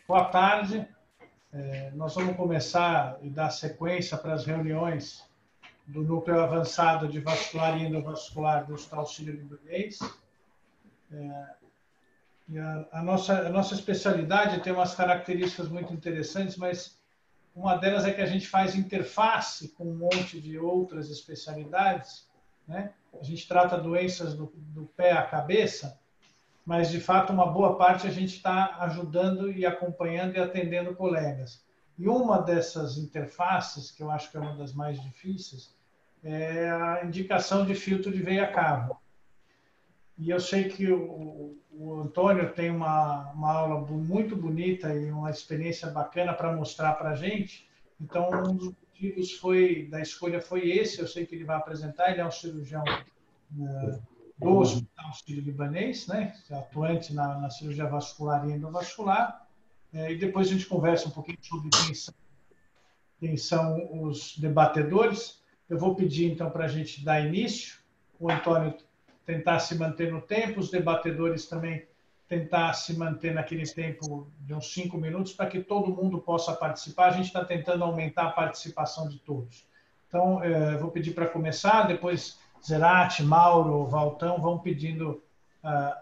Boa tarde. Nós vamos começar e dar sequência para as reuniões do Núcleo Avançado de Vascular e Endovascular do Hospital Sírio-Libanês. A nossa especialidade tem umas características muito interessantes, mas uma delas é que a gente faz interface com um monte de outras especialidades, né? A gente trata doenças do pé à cabeça, mas, de fato, uma boa parte a gente está ajudando e acompanhando e atendendo colegas. E uma dessas interfaces, que eu acho que é uma das mais difíceis, é a indicação de filtro de veia cava. E eu sei que o Antônio tem uma aula muito bonita e uma experiência bacana para mostrar para a gente. Então, um dos motivos da escolha foi esse. Eu sei que ele vai apresentar. Ele é um cirurgião do Hospital Sírio-Libanês, né, atuante na cirurgia vascular e endovascular. E depois a gente conversa um pouquinho sobre quem são os debatedores. Eu vou pedir, então, para a gente dar início. O Antônio tentar se manter no tempo, os debatedores também tentar se manter naquele tempo de uns 5 minutos, para que todo mundo possa participar. A gente está tentando aumentar a participação de todos. Então, vou pedir para começar, depois Zerati, Mauro, Valtão vão pedindo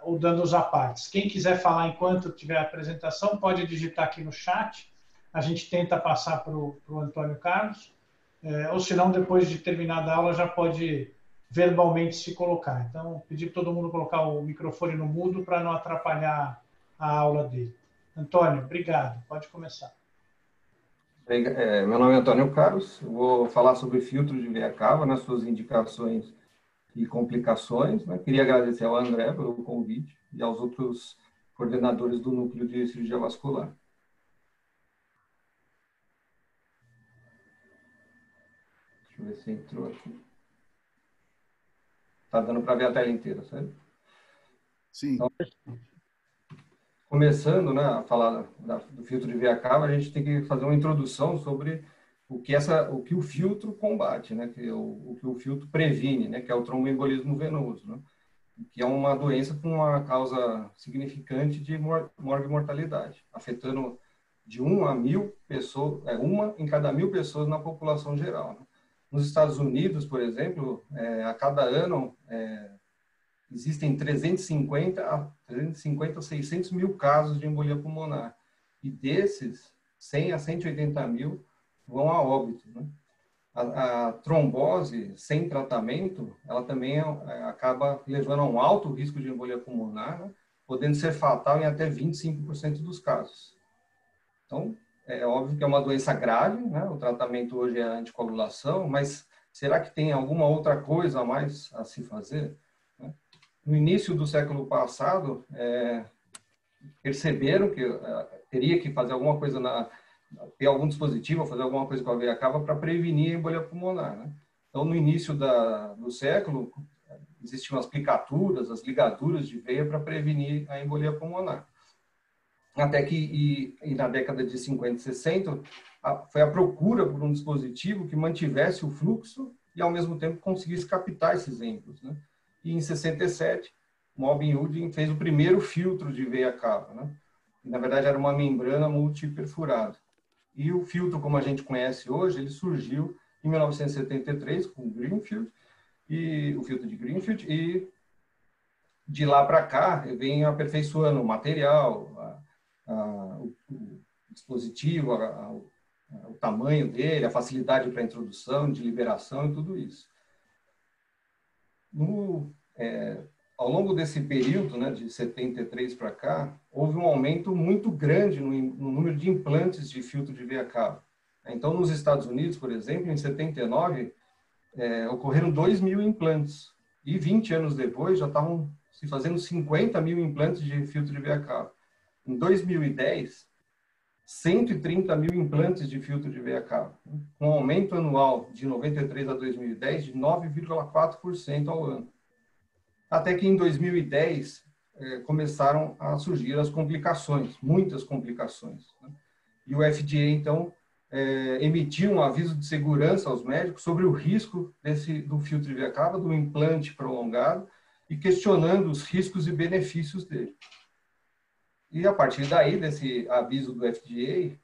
ou dando os apartes. Quem quiser falar enquanto tiver a apresentação, pode digitar aqui no chat. A gente tenta passar para o Antônio Carlos, ou se não, depois de terminar a aula, já pode verbalmente se colocar. Então, pedir para todo mundo colocar o microfone no mudo para não atrapalhar a aula dele. Antônio, obrigado. Pode começar. Meu nome é Antônio Carlos, eu vou falar sobre filtro de veia cava, nas suas indicações e complicações. Né? Queria agradecer ao André pelo convite e aos outros coordenadores do Núcleo de Cirurgia Vascular. Deixa eu ver se entrou aqui. Está dando para ver a tela inteira, certo? Sim. Então, começando, né, a falar do filtro de veia cava, a gente tem que fazer uma introdução sobre o que o filtro combate, né, o que o filtro previne, né, que é o tromboembolismo venoso, né, que é uma doença com uma causa significante de mortalidade, afetando de 1 a 1.000 pessoas, uma em cada 1.000 pessoas na população geral. Né. Nos Estados Unidos, por exemplo, a cada ano existem 350 a 600 mil casos de embolia pulmonar. E desses, 100 a 180 mil vão a óbito. Né? A trombose sem tratamento, ela também acaba levando a um alto risco de embolia pulmonar, né? Podendo ser fatal em até 25% dos casos. Então, é óbvio que é uma doença grave, né? O tratamento hoje é a anticoagulação, mas será que tem alguma outra coisa a mais a se fazer? No início do século passado, perceberam que teria que fazer alguma coisa, ter algum dispositivo, fazer alguma coisa com a veia cava para prevenir a embolia pulmonar. Né? Então, no início do século, existiam as plicaturas, as ligaduras de veia para prevenir a embolia pulmonar. Até que, na década de 50 e 60, foi a procura por um dispositivo que mantivesse o fluxo e, ao mesmo tempo, conseguisse captar esses êmbolos, né? E em 67, Mobin Udin fez o primeiro filtro de veia cava, né? E, na verdade, era uma membrana multiperfurada. E o filtro, como a gente conhece hoje, ele surgiu em 1973 com Greenfield, e o filtro de Greenfield, e de lá para cá vem aperfeiçoando o material, o dispositivo, o tamanho dele, a facilidade para introdução, de liberação e tudo isso. Ao longo desse período, né, de 73 para cá, houve um aumento muito grande no número de implantes de filtro de veia cava. Então, nos Estados Unidos, por exemplo, em 79, ocorreram 2.000 implantes. E 20 anos depois, já estavam se fazendo 50 mil implantes de filtro de veia cava. Em 2010, 130 mil implantes de filtro de veia cava, com um aumento anual de 93 a 2010 de 9,4% ao ano. Até que em 2010 começaram a surgir as complicações, muitas complicações. Né? E o FDA, então, emitiu um aviso de segurança aos médicos sobre o risco do filtro de veia cava, do implante prolongado, e questionando os riscos e benefícios dele. E a partir daí, desse aviso do FDA,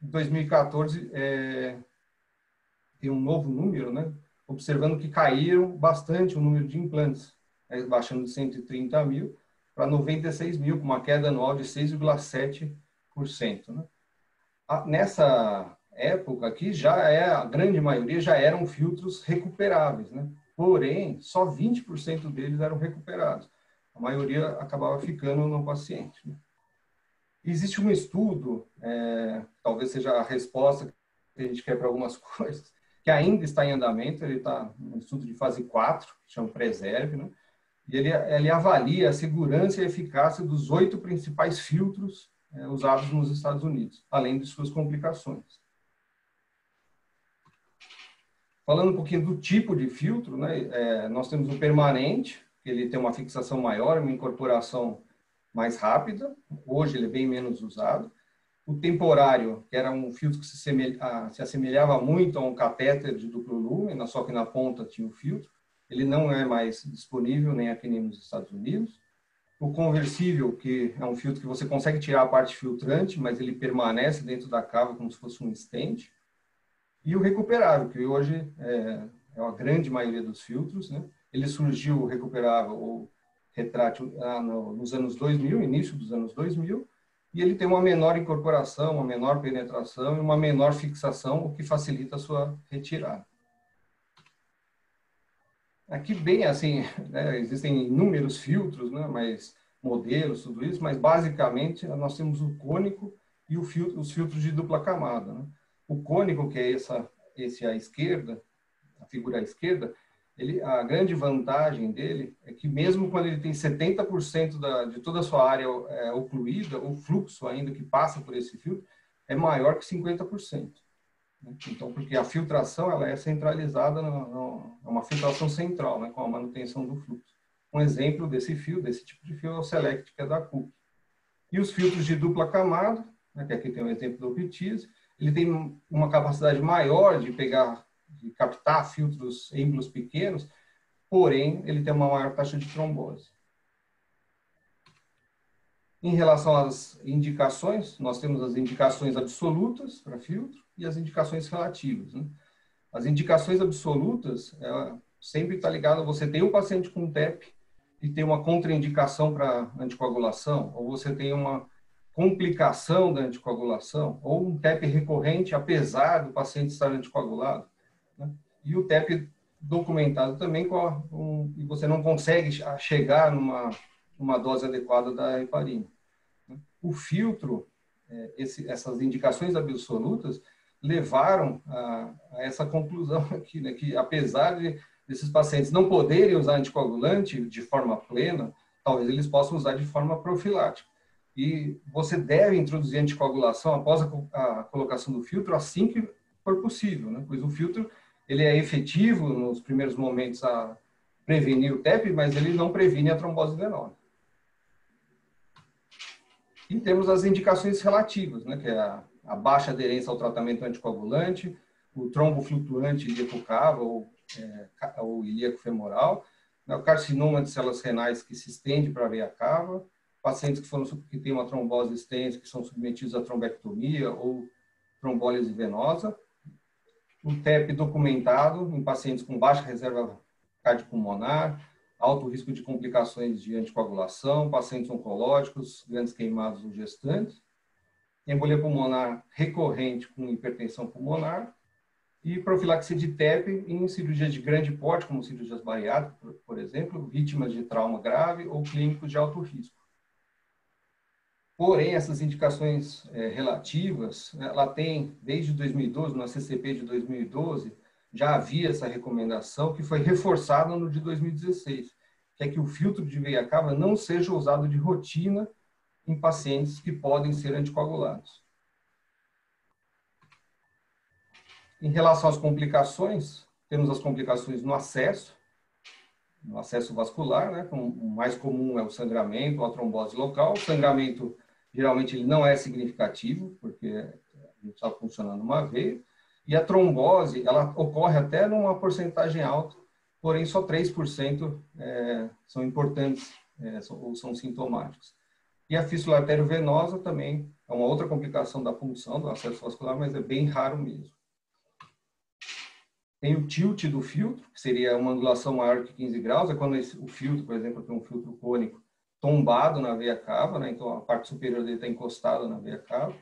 em 2014, tem um novo número, né? Observando que caíram bastante o número de implantes, baixando de 130 mil para 96 mil, com uma queda anual de 6,7%. Né? Nessa época aqui, a grande maioria já eram filtros recuperáveis, né? Porém, só 20% deles eram recuperados. A maioria acabava ficando no paciente. Né? Existe um estudo, talvez seja a resposta que a gente quer para algumas coisas, que ainda está em andamento, ele está um estudo de fase 4, que chama Preserve, né? E ele avalia a segurança e a eficácia dos 8 principais filtros usados nos Estados Unidos, além de suas complicações. Falando um pouquinho do tipo de filtro, né? Nós temos o permanente, que ele tem uma fixação maior, uma incorporação mais rápida. Hoje ele é bem menos usado. O temporário, que era um filtro que se assemelhava muito a um catéter de duplo lumen, só que na ponta tinha o filtro. Ele não é mais disponível nem aqui nem nos Estados Unidos. O conversível, que é um filtro que você consegue tirar a parte filtrante, mas ele permanece dentro da cava como se fosse um stent. E o recuperável, que hoje é a grande maioria dos filtros, né? Ele surgiu, o recuperável, ou retrátil, nos anos 2000, início dos anos 2000, e ele tem uma menor incorporação, uma menor penetração e uma menor fixação, o que facilita a sua retirada. Aqui bem assim, né, existem inúmeros filtros, né, modelos, tudo isso, mas basicamente nós temos o cônico e os filtros de dupla camada. Né? O cônico, que é esse à esquerda, a figura à esquerda, a grande vantagem dele é que mesmo quando ele tem 70% de toda a sua área ocluída, o fluxo ainda que passa por esse filtro é maior que 50%. Então, porque a filtração ela é centralizada, é uma filtração central, né, com a manutenção do fluxo. Um exemplo desse tipo de fio é o Select, que é da Cook. E os filtros de dupla camada, né, que aqui tem um exemplo do Optise, ele tem uma capacidade maior de captar filtros êmbolos pequenos, porém, ele tem uma maior taxa de trombose. Em relação às indicações, nós temos as indicações absolutas para filtro e as indicações relativas. Né? As indicações absolutas, sempre está ligado a você tem um paciente com TEP e tem uma contraindicação para anticoagulação, ou você tem uma complicação da anticoagulação, ou um TEP recorrente, apesar do paciente estar anticoagulado. Né? E o TEP documentado também, e você não consegue chegar numa dose adequada da heparina. O filtro, essas indicações absolutas, levaram a essa conclusão aqui, né, que apesar desses pacientes não poderem usar anticoagulante de forma plena, talvez eles possam usar de forma profilática. E você deve introduzir anticoagulação após a colocação do filtro assim que for possível, né? Pois o filtro ele é efetivo nos primeiros momentos a prevenir o TEP, mas ele não previne a trombose venosa. E temos as indicações relativas, né, que é a baixa aderência ao tratamento anticoagulante, o trombo flutuante ilíaco cava ou ilíaco femoral, né, o carcinoma de células renais que se estende para a veia cava, pacientes que têm uma trombose extensa, que são submetidos à trombectomia ou trombólise venosa, o TEP documentado em pacientes com baixa reserva cardiopulmonar, alto risco de complicações de anticoagulação, pacientes oncológicos, grandes queimados ou gestantes, embolia pulmonar recorrente com hipertensão pulmonar e profilaxia de TEP em cirurgias de grande porte, como cirurgias bariátricas, por exemplo, vítimas de trauma grave ou clínicos de alto risco. Porém, essas indicações relativas, ela tem, desde 2012, na CCP de 2012, já havia essa recomendação que foi reforçada no de 2016, que é que o filtro de veia cava não seja usado de rotina em pacientes que podem ser anticoagulados. Em relação às complicações, temos as complicações no acesso vascular, né? O mais comum é o sangramento, a trombose local. O sangramento, geralmente, ele não é significativo, porque a gente está funcionando uma veia. E a trombose, ela ocorre até numa porcentagem alta, porém só 3% são importantes ou são sintomáticos. E a fístula arteriovenosa também é uma outra complicação da punção, do acesso vascular, mas é bem raro mesmo. Tem o tilt do filtro, que seria uma angulação maior que 15 graus, é quando o filtro, por exemplo, tem um filtro cônico tombado na veia cava, né? Então a parte superior dele está encostada na veia cava.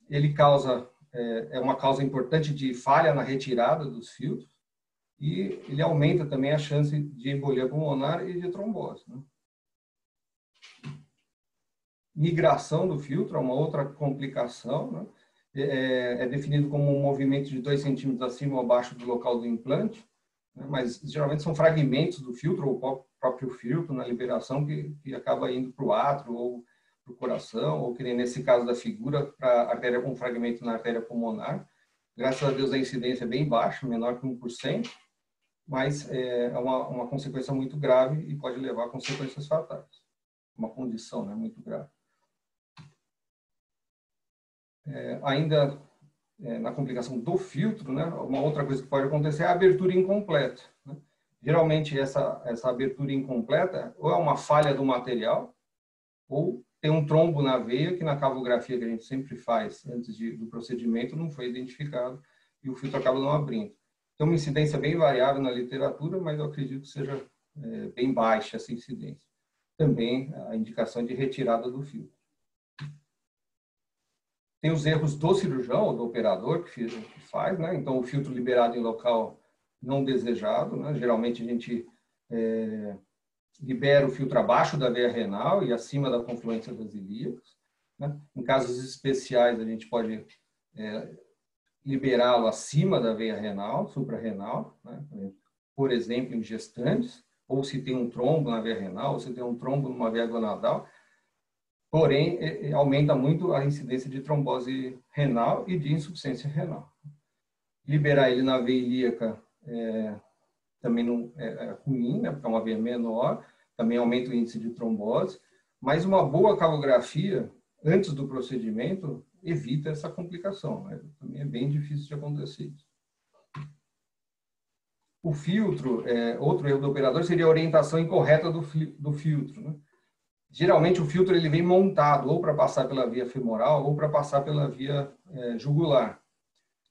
Ele causa, é uma causa importante de falha na retirada dos filtros, e ele aumenta também a chance de embolia pulmonar e de trombose, né? Migração do filtro é uma outra complicação, né? É definido como um movimento de 2 centímetros acima ou abaixo do local do implante, né? Mas geralmente são fragmentos do filtro, ou o próprio filtro na liberação, que acaba indo para o átrio ou para o coração, ou que nem nesse caso da figura, para um fragmento na artéria pulmonar. Graças a Deus a incidência é bem baixa, menor que 1%, mas é uma consequência muito grave e pode levar a consequências fatais. Uma condição, né, muito grave. Ainda na complicação do filtro, né, uma outra coisa que pode acontecer é a abertura incompleta, né? Geralmente essa abertura incompleta ou é uma falha do material ou tem um trombo na veia que na cavografia que a gente sempre faz antes do procedimento não foi identificado e o filtro acaba não abrindo. Tem uma incidência bem variável na literatura, mas eu acredito que seja bem baixa essa incidência. Também a indicação de retirada do filtro. Tem os erros do cirurgião ou do operador que faz, né? Então, o filtro liberado em local não desejado, né? Geralmente a gente libera o filtro abaixo da veia renal e acima da confluência das ilíacas, né? Em casos especiais, a gente pode liberá-lo acima da veia renal, suprarrenal, né? Por exemplo, em gestantes, ou se tem um trombo na veia renal, ou se tem um trombo numa veia gonadal. Porém, aumenta muito a incidência de trombose renal e de insuficiência renal. Liberar ele na veia ilíaca também não é ruim, né, porque é uma veia menor, também aumenta o índice de trombose, mas uma boa cavografia antes do procedimento evita essa complicação, né? Também é bem difícil de acontecer. O filtro, outro erro do operador seria a orientação incorreta do filtro, né? Geralmente o filtro ele vem montado ou para passar pela via femoral ou para passar pela via jugular.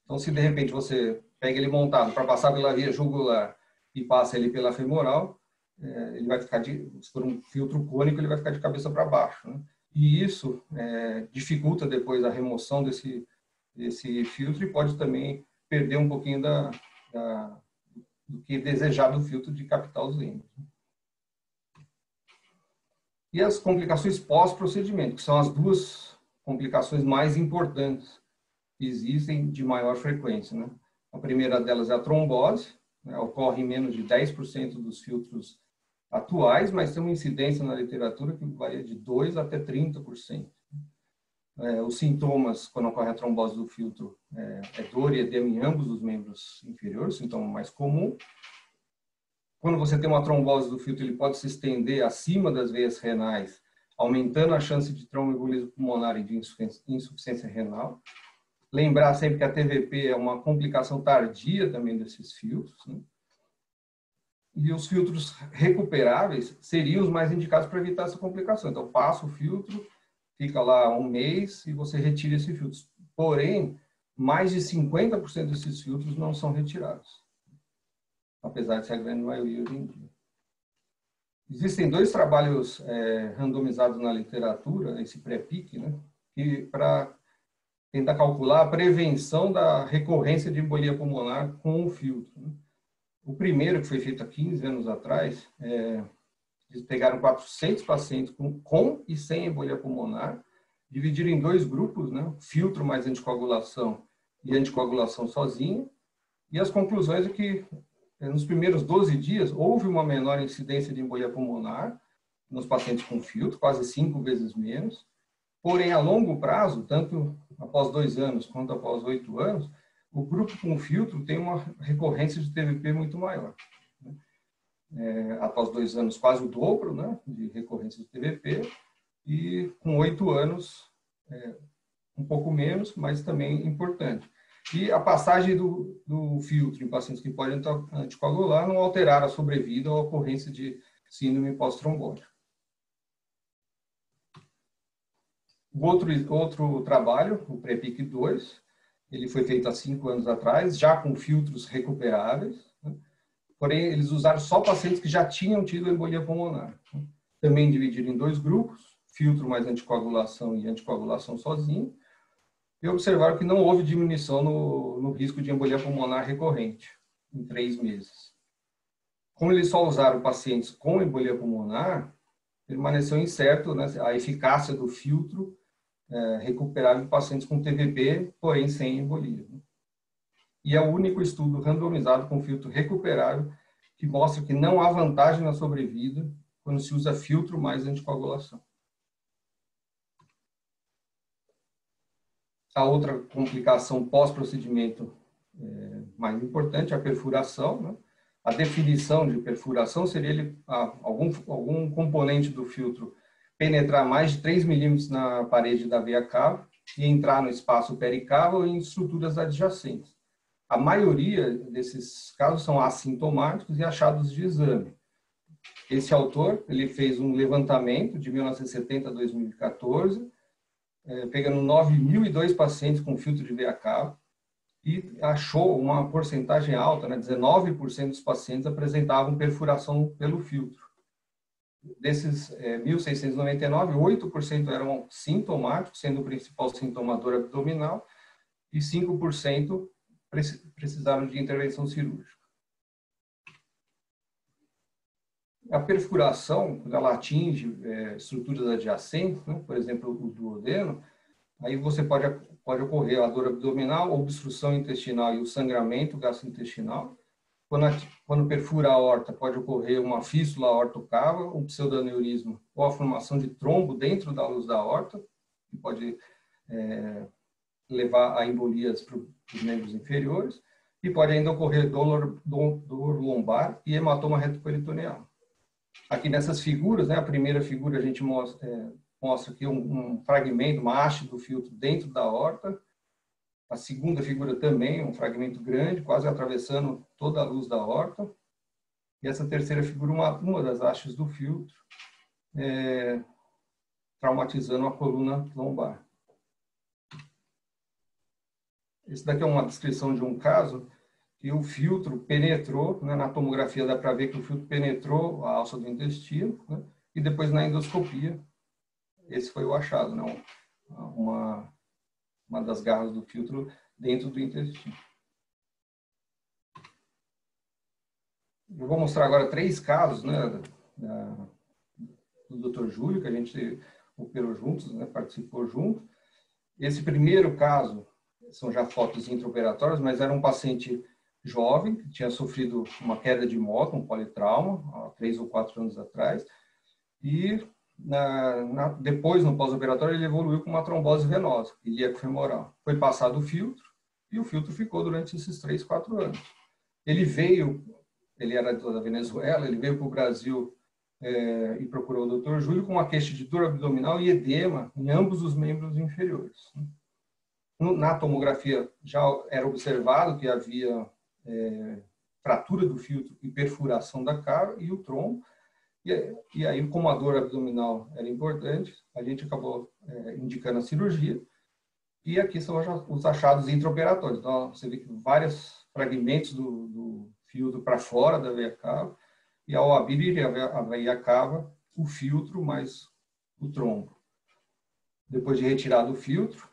Então, se de repente você pega ele montado para passar pela via jugular e passa ele pela femoral, ele vai ficar se for um filtro cônico, ele vai ficar de cabeça para baixo, né? E isso dificulta depois a remoção desse filtro e pode também perder um pouquinho do que é desejado do filtro de captar os lêmures. E as complicações pós-procedimento, que são as duas complicações mais importantes que existem de maior frequência, né? A primeira delas é a trombose, né? Ocorre em menos de 10% dos filtros atuais, mas tem uma incidência na literatura que varia de 2% até 30%. Os sintomas, quando ocorre a trombose do filtro, é dor e edema em ambos os membros inferiores, sintoma mais comum. Quando você tem uma trombose do filtro, ele pode se estender acima das veias renais, aumentando a chance de tromboembolismo pulmonar e de insuficiência renal. Lembrar sempre que a TVP é uma complicação tardia também desses filtros, né? E os filtros recuperáveis seriam os mais indicados para evitar essa complicação. Então, passa o filtro, fica lá um mês e você retira esse filtro. Porém, mais de 50% desses filtros não são retirados, apesar de ser a grande maioria hoje em dia. Existem 2 trabalhos randomizados na literatura, esse pré-PIC, né, para tentar calcular a prevenção da recorrência de embolia pulmonar com o filtro, né. O primeiro, que foi feito há 15 anos atrás, eles pegaram 400 pacientes com e sem embolia pulmonar, dividiram em 2 grupos, né, filtro mais anticoagulação e anticoagulação sozinha, e as conclusões é que nos primeiros 12 dias, houve uma menor incidência de embolia pulmonar nos pacientes com filtro, quase 5 vezes menos. Porém, a longo prazo, tanto após 2 anos quanto após 8 anos, o grupo com filtro tem uma recorrência de TVP muito maior. Após 2 anos, quase o dobro, né, de recorrência de TVP, e com 8 anos, um pouco menos, mas também importante. E a passagem do filtro em pacientes que podem anticoagular não alteraram a sobrevida ou a ocorrência de síndrome pós-trombótica. O outro trabalho, o PREPIC 2, ele foi feito há 5 anos atrás, já com filtros recuperáveis, né? Porém, eles usaram só pacientes que já tinham tido embolia pulmonar. Também dividido em 2 grupos, filtro mais anticoagulação e anticoagulação sozinho, e observaram que não houve diminuição no risco de embolia pulmonar recorrente em 3 meses. Como eles só usaram pacientes com embolia pulmonar, permaneceu incerto, né, a eficácia do filtro recuperável em pacientes com TVP, porém sem embolia. E é o único estudo randomizado com filtro recuperável que mostra que não há vantagem na sobrevida quando se usa filtro mais anticoagulação. A outra complicação pós-procedimento mais importante é a perfuração, né? A definição de perfuração seria algum componente do filtro penetrar mais de 3 milímetros na parede da veia cava e entrar no espaço pericava ou em estruturas adjacentes. A maioria desses casos são assintomáticos e achados de exame. Esse autor, ele fez um levantamento de 1970 a 2014, pegando 9.002 pacientes com filtro de veia cava, e achou uma porcentagem alta, né? 19% dos pacientes apresentavam perfuração pelo filtro. Desses 1.699, 8% eram sintomáticos, sendo o principal sintoma a dor abdominal, e 5% precisaram de intervenção cirúrgica. A perfuração, quando ela atinge estruturas adjacentes, né? Por exemplo, o duodeno, aí você pode ocorrer a dor abdominal, a obstrução intestinal e o sangramento gastrointestinal. Quando perfura a aorta, pode ocorrer uma fístula aortocava, um pseudaneurisma ou a formação de trombo dentro da luz da aorta, que pode levar a embolias para os membros inferiores, e pode ainda ocorrer dor lombar e hematoma retoperitoneal. Aqui nessas figuras, né, a primeira figura a gente mostra aqui um fragmento, uma haste do filtro dentro da aorta. A segunda figura também, um fragmento grande, quase atravessando toda a luz da aorta. E essa terceira figura, uma das hastes do filtro, traumatizando a coluna lombar. Esse daqui é uma descrição de um caso que o filtro penetrou, né, na tomografia dá para ver que o filtro penetrou a alça do intestino, né, e depois na endoscopia, esse foi o achado, né, uma das garras do filtro dentro do intestino. Eu vou mostrar agora 3 casos, né, do Dr. Júlio, que a gente operou juntos, né, participou junto. Esse primeiro caso são já fotos intraoperatórias, mas era um paciente jovem, que tinha sofrido uma queda de moto, um politrauma, há 3 ou 4 anos atrás, e depois, no pós-operatório, ele evoluiu com uma trombose venosa, ilíaco-femoral. Foi passado o filtro, e o filtro ficou durante esses 3, 4 anos. Ele era da Venezuela, ele veio para o Brasil e procurou o Dr. Júlio com uma queixa de dor abdominal e edema em ambos os membros inferiores. Na tomografia já era observado que havia fratura do filtro e perfuração da cava e o trombo. E aí, como a dor abdominal era importante, a gente acabou indicando a cirurgia. E aqui são os achados intraoperatórios. Então, você vê que vários fragmentos do filtro para fora da veia cava. E ao abrir a veia cava, o filtro mais o trombo. Depois de retirado o filtro,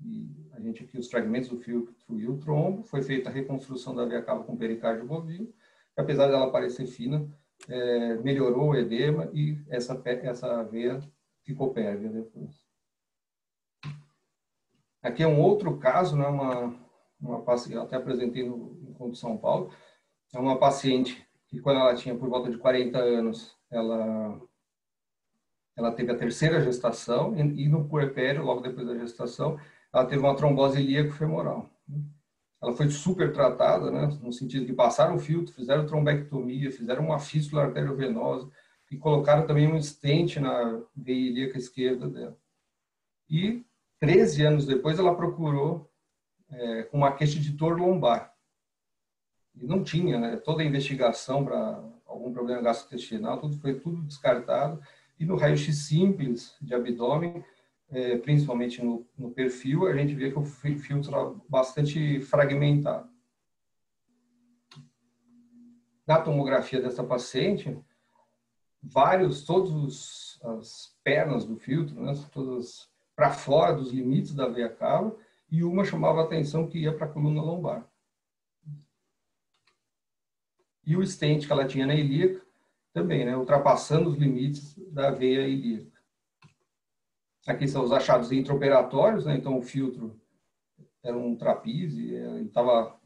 e a gente aqui os fragmentos do filtro e o trombo, foi feita a reconstrução da veia cava com pericárdio bovino, que apesar dela parecer fina, melhorou o edema e essa veia ficou pérvia depois. Aqui é um outro caso, né, uma paciente, eu até apresentei no Encontro de São Paulo, é uma paciente que quando ela tinha por volta de 40 anos, ela teve a 3ª gestação e no puerpério, logo depois da gestação, ela teve uma trombose ilíaco-femoral. Ela foi super tratada, né, no sentido que passaram o filtro, fizeram trombectomia, fizeram uma fístula arteriovenosa e colocaram também um stent na veia ilíaca esquerda dela. E 13 anos depois ela procurou com uma queixa de dor lombar. E não tinha, né, toda a investigação para algum problema gastrointestinal, foi tudo descartado. E no raio-x simples de abdômen, principalmente no perfil, a gente vê que o filtro está bastante fragmentado. Na tomografia dessa paciente, todas as pernas do filtro, né, todas para fora dos limites da veia cava, e uma chamava a atenção que ia para a coluna lombar. E o stent que ela tinha na ilíaca, também, né, ultrapassando os limites da veia ilíaca. Aqui são os achados intraoperatórios, né, então o filtro era um trapeze, estava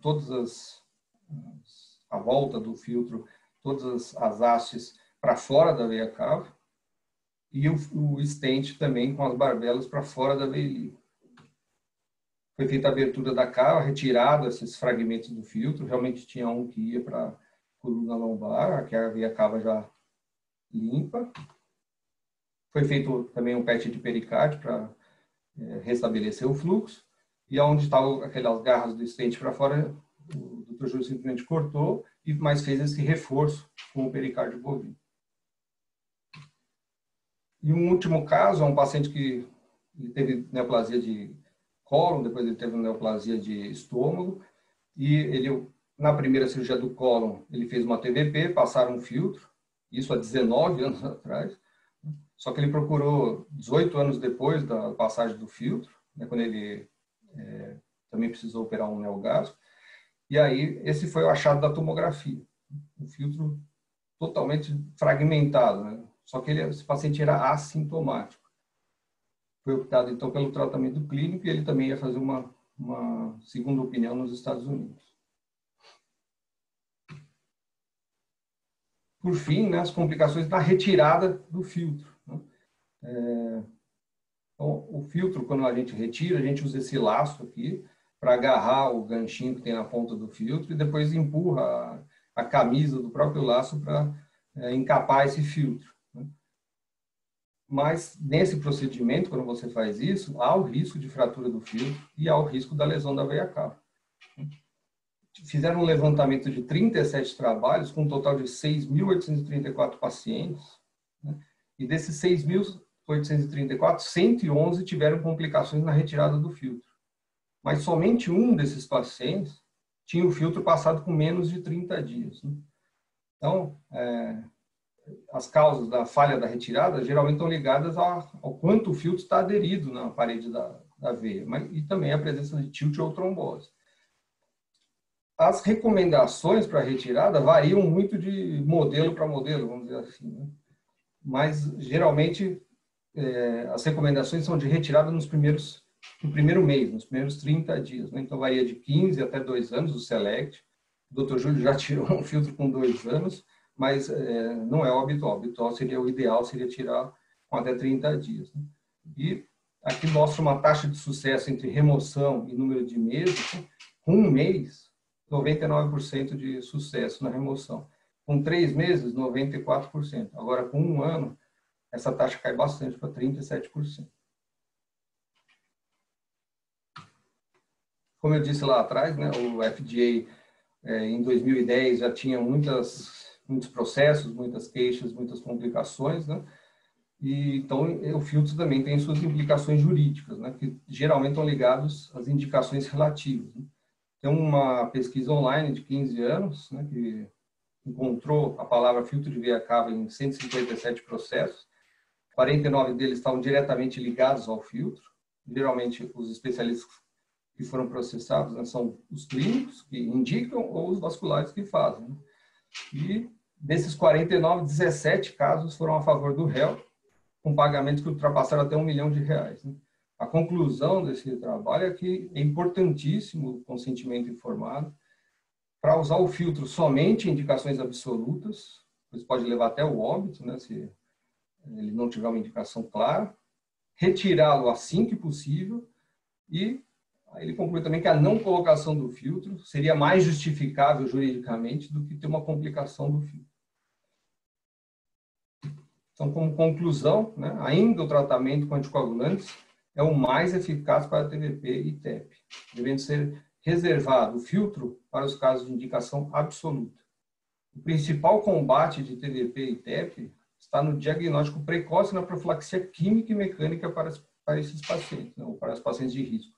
a volta do filtro, todas as hastes para fora da veia cava, e o stent também com as barbelas para fora da veia ilíaca. Foi feita a abertura da cava, retirado esses fragmentos do filtro, realmente tinha um que ia para a coluna lombar, aqui a veia cava já limpa. Foi feito também um PET de pericárdio para restabelecer o fluxo, e onde estavam aquelas garras do stent para fora, o Dr. Júlio simplesmente cortou, mas fez esse reforço com o pericárdio bovino. E um último caso é um paciente que teve neoplasia de cólon, depois ele teve neoplasia de estômago, e ele, na primeira cirurgia do cólon, ele fez uma TVP, passaram um filtro, isso há 19 anos atrás, só que ele procurou 18 anos depois da passagem do filtro, né, quando ele também precisou operar um neogástrico, e aí esse foi o achado da tomografia, um filtro totalmente fragmentado, né? Só que esse paciente era assintomático. Foi optado, então, pelo tratamento clínico e ele também ia fazer uma segunda opinião nos Estados Unidos. Por fim, né, as complicações da retirada do filtro. Né? Então, o filtro, quando a gente retira, a gente usa esse laço aqui para agarrar o ganchinho que tem na ponta do filtro e depois empurra a camisa do próprio laço para encapar esse filtro. Mas, nesse procedimento, quando você faz isso, há o risco de fratura do filtro e há o risco da lesão da veia cava. Fizeram um levantamento de 37 trabalhos, com um total de 6.834 pacientes, né? E desses 6.834, 111 tiveram complicações na retirada do filtro. Mas somente um desses pacientes tinha o filtro passado com menos de 30 dias. Né? Então, as causas da falha da retirada geralmente estão ligadas ao quanto o filtro está aderido na parede da veia, e também a presença de tilt ou trombose. As recomendações para a retirada variam muito de modelo para modelo, vamos dizer assim, né? Mas geralmente as recomendações são de retirada no primeiro mês, nos primeiros 30 dias, né? Então varia de 15 até 2 anos o SELECT. O Dr. Júlio já tirou um filtro com 2 anos, mas não é o habitual. O habitual o ideal seria tirar com até 30 dias. Né? E aqui mostra uma taxa de sucesso entre remoção e número de meses. Né? Com 1 mês, 99% de sucesso na remoção. Com 3 meses, 94%. Agora, com 1 ano, essa taxa cai bastante para 37%. Como eu disse lá atrás, né, o FDA, em 2010, já tinha muitos processos, muitas queixas, muitas complicações, né? E, então, o filtro também tem suas implicações jurídicas, né? Que geralmente estão ligados às indicações relativas. Né? Tem uma pesquisa online de 15 anos, né, que encontrou a palavra filtro de veia cava em 157 processos. 49 deles estavam diretamente ligados ao filtro. Geralmente, os especialistas que foram processados, né, são os clínicos que indicam ou os vasculares que fazem. Né? E desses 49, 17 casos foram a favor do réu, com pagamentos que ultrapassaram até R$1 milhão. Né? A conclusão desse trabalho é que é importantíssimo o consentimento informado para usar o filtro somente em indicações absolutas, isso pode levar até o óbito, né, se ele não tiver uma indicação clara, retirá-lo assim que possível e ele conclui também que a não colocação do filtro seria mais justificável juridicamente do que ter uma complicação do filtro. Então, como conclusão, né, ainda o tratamento com anticoagulantes é o mais eficaz para TVP e TEP, devendo ser reservado o filtro para os casos de indicação absoluta. O principal combate de TVP e TEP está no diagnóstico precoce na profilaxia química e mecânica para para esses pacientes, né, ou para os pacientes de risco.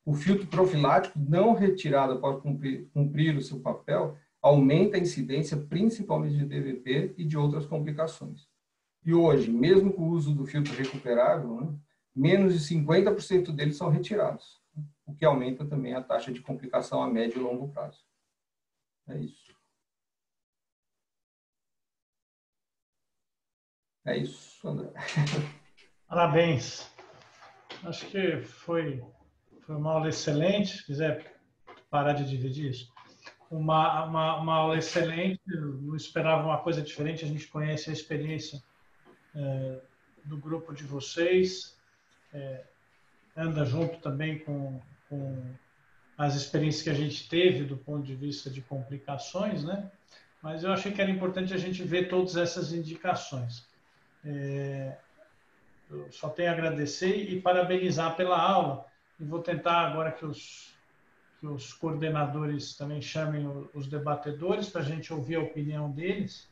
O filtro profilático não retirado após cumprir o seu papel aumenta a incidência principalmente de DVT e de outras complicações. E hoje, mesmo com o uso do filtro recuperável, né, menos de 50% deles são retirados, o que aumenta também a taxa de complicação a médio e longo prazo. É isso. É isso, André. Parabéns. Acho que foi uma aula excelente. Se quiser parar de dividir isso. Uma aula excelente. Eu não esperava uma coisa diferente. A gente conhece a experiência do grupo de vocês. Anda junto também com as experiências que a gente teve do ponto de vista de complicações, né? Mas eu achei que era importante a gente ver todas essas indicações. Eu só tenho a agradecer e parabenizar pela aula. E vou tentar agora que os coordenadores também chamem os debatedores para a gente ouvir a opinião deles.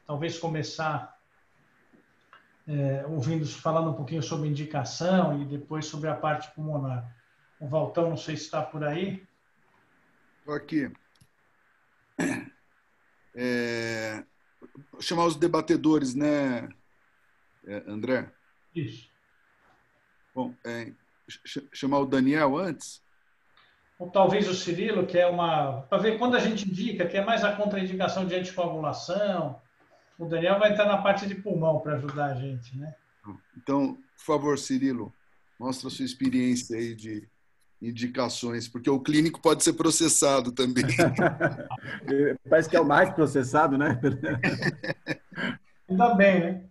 Talvez começar falando um pouquinho sobre indicação e depois sobre a parte pulmonar. O Valtão, não sei se está por aí. Estou aqui. Chamar os debatedores, né, André? Isso. Bom, chamar o Daniel antes? Ou talvez o Cirilo, que é para ver quando a gente indica, que é mais a contraindicação de anticoagulação. O Daniel vai entrar na parte de pulmão para ajudar a gente, né? Então, por favor, Cirilo, mostra a sua experiência aí de indicações, porque o clínico pode ser processado também. Parece que é o mais processado, né? Ainda bem, né?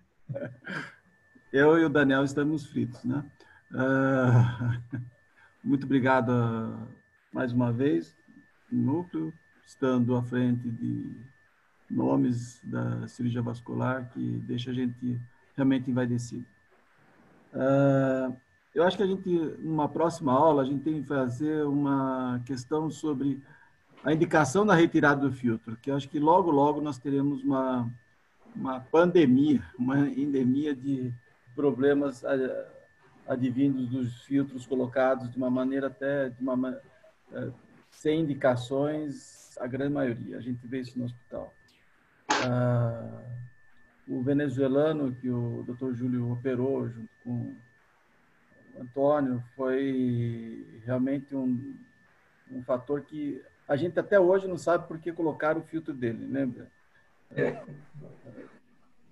Eu e o Daniel estamos fritos, né? Muito obrigado mais uma vez, Núcleo, estando à frente de nomes da cirurgia vascular que deixa a gente realmente envaidecido. Eu acho que a gente, numa próxima aula, a gente tem que fazer uma questão sobre a indicação da retirada do filtro, que eu acho que logo, logo nós teremos uma pandemia, uma endemia de problemas advindos dos filtros colocados de uma maneira sem indicações, a grande maioria. A gente vê isso no hospital. O venezuelano que o Dr. Júlio operou junto com o Antônio foi realmente um fator que a gente até hoje não sabe por que colocaram o filtro dele, lembra?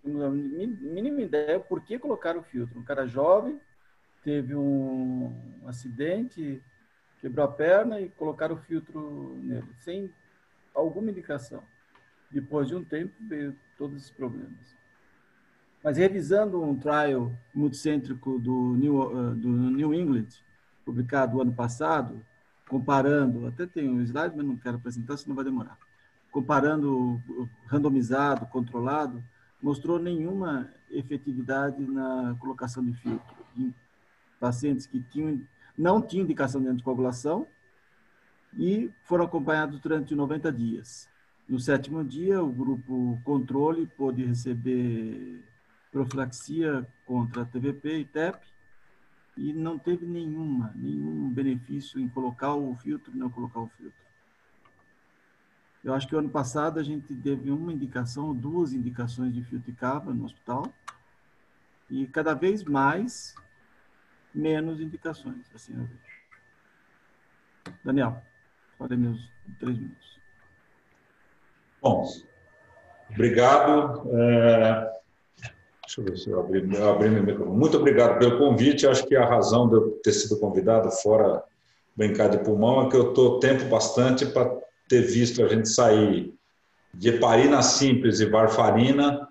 Mínima ideia por que colocaram o filtro. Um cara jovem, teve um acidente, quebrou a perna e colocaram o filtro nele, sem alguma indicação. Depois de um tempo, veio todos esses problemas. Mas revisando um trial multicêntrico do New England, publicado ano passado, comparando, até tem um slide, mas não quero apresentar, senão vai demorar. Comparando randomizado, controlado, mostrou nenhuma efetividade na colocação de filtro em pacientes que não tinham indicação de anticoagulação e foram acompanhados durante 90 dias. No 7º dia, o grupo controle pôde receber profilaxia contra TVP e TEP e não teve nenhum benefício em colocar o filtro e não colocar o filtro. Eu acho que o ano passado a gente teve uma indicação, 2 indicações de filtro e cava no hospital e cada vez menos indicações, assim eu vejo. Daniel, falei meus 3 minutos. Bom, obrigado. Deixa eu ver se eu abri meu microfone. Muito obrigado pelo convite. Acho que a razão de eu ter sido convidado fora brincar de pulmão é que eu estou tempo bastante para ter visto a gente sair de heparina simples e varfarina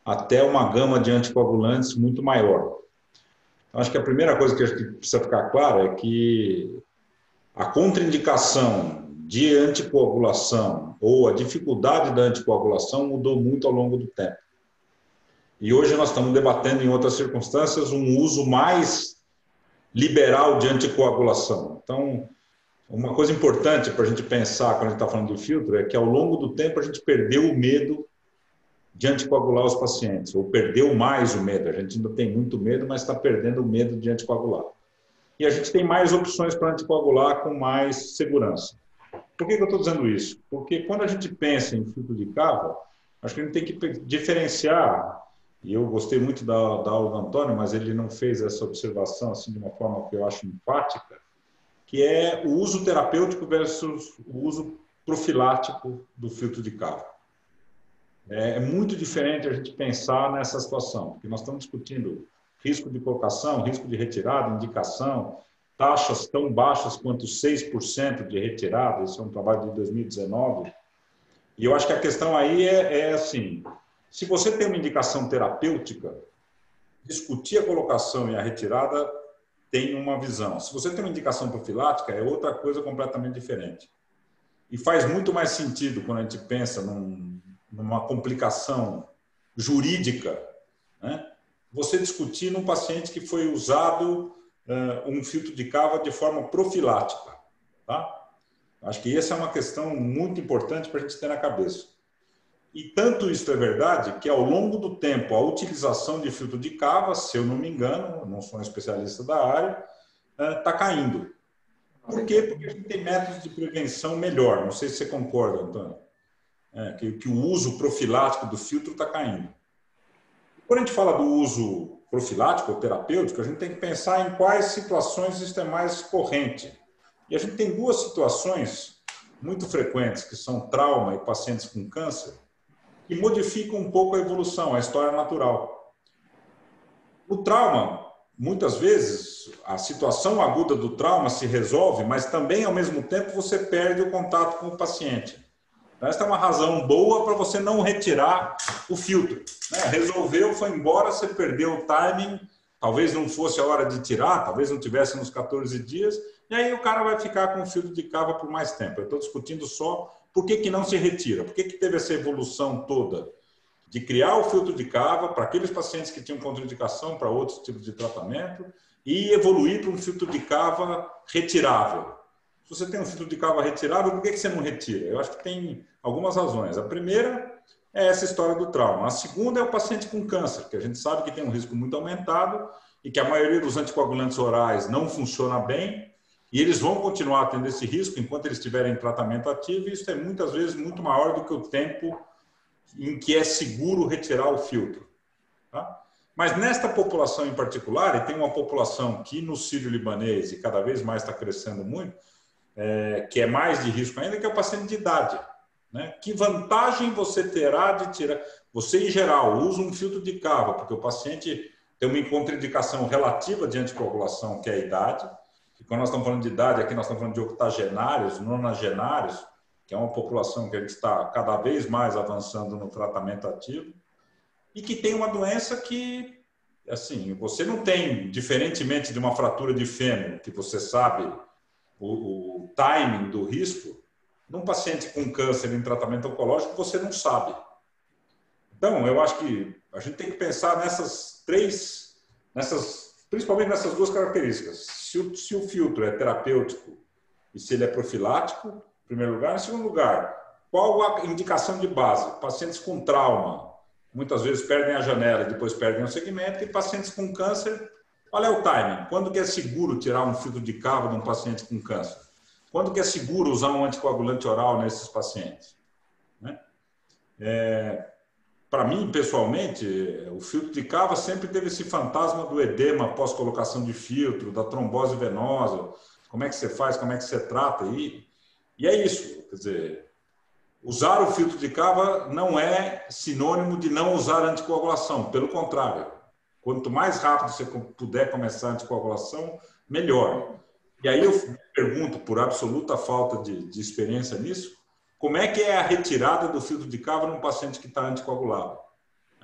até uma gama de anticoagulantes muito maior. Acho que a primeira coisa que precisa ficar clara é que a contraindicação de anticoagulação ou a dificuldade da anticoagulação mudou muito ao longo do tempo. E hoje nós estamos debatendo em outras circunstâncias um uso mais liberal de anticoagulação. Então, uma coisa importante para a gente pensar quando a gente está falando do filtro é que ao longo do tempo a gente perdeu o medo de anticoagular os pacientes, ou perdeu mais o medo. A gente ainda tem muito medo, mas está perdendo o medo de anticoagular. E a gente tem mais opções para anticoagular com mais segurança. Por que eu estou dizendo isso? Porque quando a gente pensa em filtro de cava, acho que a gente tem que diferenciar, e eu gostei muito da aula do Antônio, mas ele não fez essa observação assim de uma forma que eu acho enfática, que é o uso terapêutico versus o uso profilático do filtro de cava. É muito diferente a gente pensar nessa situação, porque nós estamos discutindo risco de colocação, risco de retirada, indicação, taxas tão baixas quanto 6% de retirada, esse é um trabalho de 2019, e eu acho que a questão aí é assim, se você tem uma indicação terapêutica, discutir a colocação e a retirada tem uma visão. Se você tem uma indicação profilática, é outra coisa completamente diferente. E faz muito mais sentido quando a gente pensa numa complicação jurídica, né? Você discutir num paciente que foi usado um filtro de cava de forma profilática. Tá? Acho que essa é uma questão muito importante para a gente ter na cabeça. E tanto isso é verdade que, ao longo do tempo, a utilização de filtro de cava, se eu não me engano, não sou um especialista da área, está caindo. Por quê? Porque a gente tem métodos de prevenção melhor. Não sei se você concorda, Antônio. Que o uso profilático do filtro está caindo. Quando a gente fala do uso profilático ou terapêutico, a gente tem que pensar em quais situações isso é mais corrente. E a gente tem duas situações muito frequentes, que são trauma e pacientes com câncer, que modificam um pouco a evolução, a história natural. O trauma, muitas vezes, a situação aguda do trauma se resolve, mas também, ao mesmo tempo, você perde o contato com o paciente. Esta é uma razão boa para você não retirar o filtro. Né? Resolveu, foi embora, você perdeu o timing, talvez não fosse a hora de tirar, talvez não tivesse nos 14 dias, e aí o cara vai ficar com o filtro de cava por mais tempo. Eu estou discutindo só por que não se retira, por que teve essa evolução toda de criar o filtro de cava para aqueles pacientes que tinham contraindicação para outros tipos de tratamento e evoluir para um filtro de cava retirável. Se você tem um filtro de cava retirável, por que você não retira? Eu acho que tem algumas razões. A primeira é essa história do trauma. A segunda é o paciente com câncer, que a gente sabe que tem um risco muito aumentado e que a maioria dos anticoagulantes orais não funciona bem e eles vão continuar tendo esse risco enquanto eles estiverem em tratamento ativo, e isso é muitas vezes muito maior do que o tempo em que é seguro retirar o filtro. Tá? Mas nesta população em particular, e tem uma população que no sírio-libanês, e cada vez mais está crescendo muito, que é mais de risco ainda, que é o paciente de idade. Né? Que vantagem você terá de tirar? Você, em geral, usa um filtro de cava, porque o paciente tem uma contraindicação relativa de anticoagulação, que é a idade. E quando nós estamos falando de idade, aqui nós estamos falando de octogenários, nonagenários, que é uma população que a gente está cada vez mais avançando no tratamento ativo, e que tem uma doença que, assim, você não tem, diferentemente de uma fratura de fêmur, que você sabe o timing do risco, num paciente com câncer em tratamento oncológico, você não sabe. Então, eu acho que a gente tem que pensar principalmente nessas duas características. Se o filtro é terapêutico e se ele é profilático, em primeiro lugar. Em segundo lugar, qual a indicação de base? Pacientes com trauma, muitas vezes perdem a janela e depois perdem o segmento, e pacientes com câncer, qual é o timing? Quando que é seguro tirar um filtro de cava de um paciente com câncer? Quando que é seguro usar um anticoagulante oral nesses pacientes? Né? Para mim, pessoalmente, o filtro de cava sempre teve esse fantasma do edema pós-colocação de filtro, da trombose venosa, como é que você faz, como é que você trata, e é isso, quer dizer, usar o filtro de cava não é sinônimo de não usar anticoagulação, pelo contrário. Quanto mais rápido você puder começar a anticoagulação, melhor. E aí eu pergunto, por absoluta falta de experiência nisso, como é que é a retirada do filtro de cava num paciente que está anticoagulado?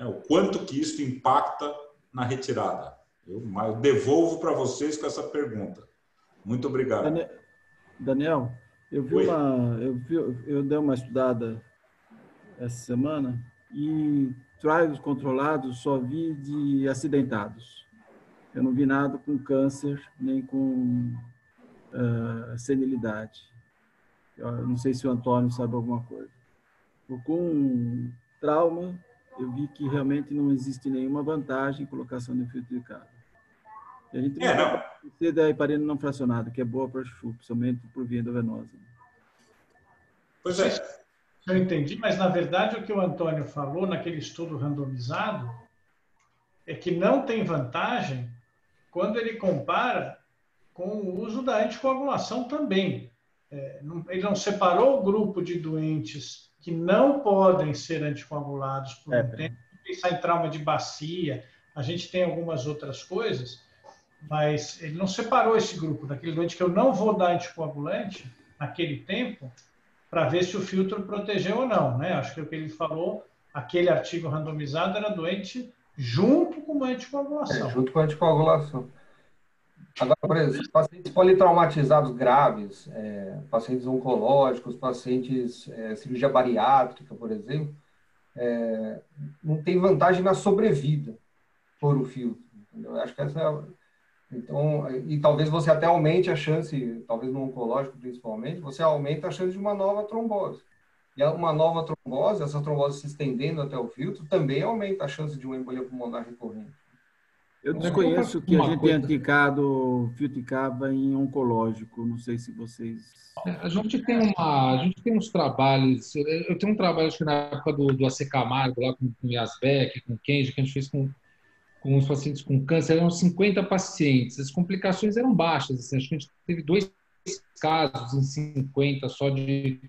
O quanto que isso impacta na retirada? Eu devolvo para vocês com essa pergunta. Muito obrigado. Daniel, eu dei uma estudada essa semana e trials controlados só vi de acidentados. Eu não vi nada com câncer, nem com senilidade. Eu não sei se o Antônio sabe alguma coisa. Com trauma, eu vi que realmente não existe nenhuma vantagem em colocação de filtro de cábio. E a gente não não. precisa da heparina não fracionada, que é boa para chufo, somente por via endovenosa. Pois é. Eu entendi, mas na verdade o que o Antônio falou naquele estudo randomizado é que não tem vantagem quando ele compara com o uso da anticoagulação também. Ele não separou o grupo de doentes que não podem ser anticoagulados por um tempo, pensar em trauma de bacia, a gente tem algumas outras coisas, mas ele não separou esse grupo daquele doente que eu não vou dar anticoagulante naquele tempo para ver se o filtro protegeu ou não, né? Acho que o que ele falou, aquele artigo randomizado era doente junto com a anticoagulação. Junto com a anticoagulação. Agora, por exemplo, pacientes politraumatizados graves, pacientes oncológicos, pacientes cirurgia bariátrica, por exemplo, não tem vantagem na sobrevida por o filtro. Entendeu? Eu acho que essa então, e talvez você até aumente a chance, talvez no oncológico principalmente, você aumenta a chance de uma nova trombose. E uma nova trombose, essa trombose se estendendo até o filtro, também aumenta a chance de uma embolia pulmonar recorrente. Eu desconheço que a gente tenha indicado filtro de cábio em oncológico. Não sei se vocês... A gente tem uns trabalhos... Eu tenho um trabalho, acho que na época do AC Camargo, lá com o Yazbek, com o Kenji, que a gente fez com os pacientes com câncer, eram 50 pacientes. As complicações eram baixas. Assim, acho que a gente teve 2 casos em 50 só de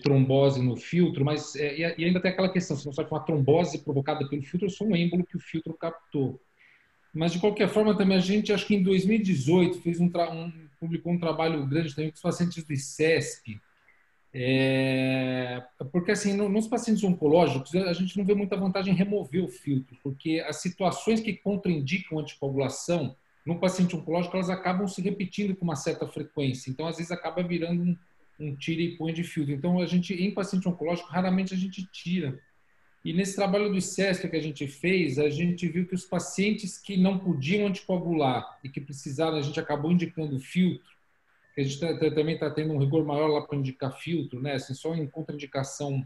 trombose no filtro, mas e ainda tem aquela questão, se não sabe uma trombose provocada pelo filtro ou só um êmbolo que o filtro captou. Mas, de qualquer forma, também a gente, acho que em 2018, publicou um trabalho grande também com os pacientes do ICESP, porque, assim, nos pacientes oncológicos, a gente não vê muita vantagem em remover o filtro, porque as situações que contraindicam anticoagulação, no paciente oncológico, elas acabam se repetindo com uma certa frequência. Então, às vezes, acaba virando um tira e põe de filtro. Então, em paciente oncológico, raramente a gente tira. E nesse trabalho do ICESP que a gente fez, a gente viu que os pacientes que não podiam anticoagular e que precisaram, a gente acabou indicando filtro, que a gente também está tendo um rigor maior lá para indicar filtro, né? Assim, só em contraindicação,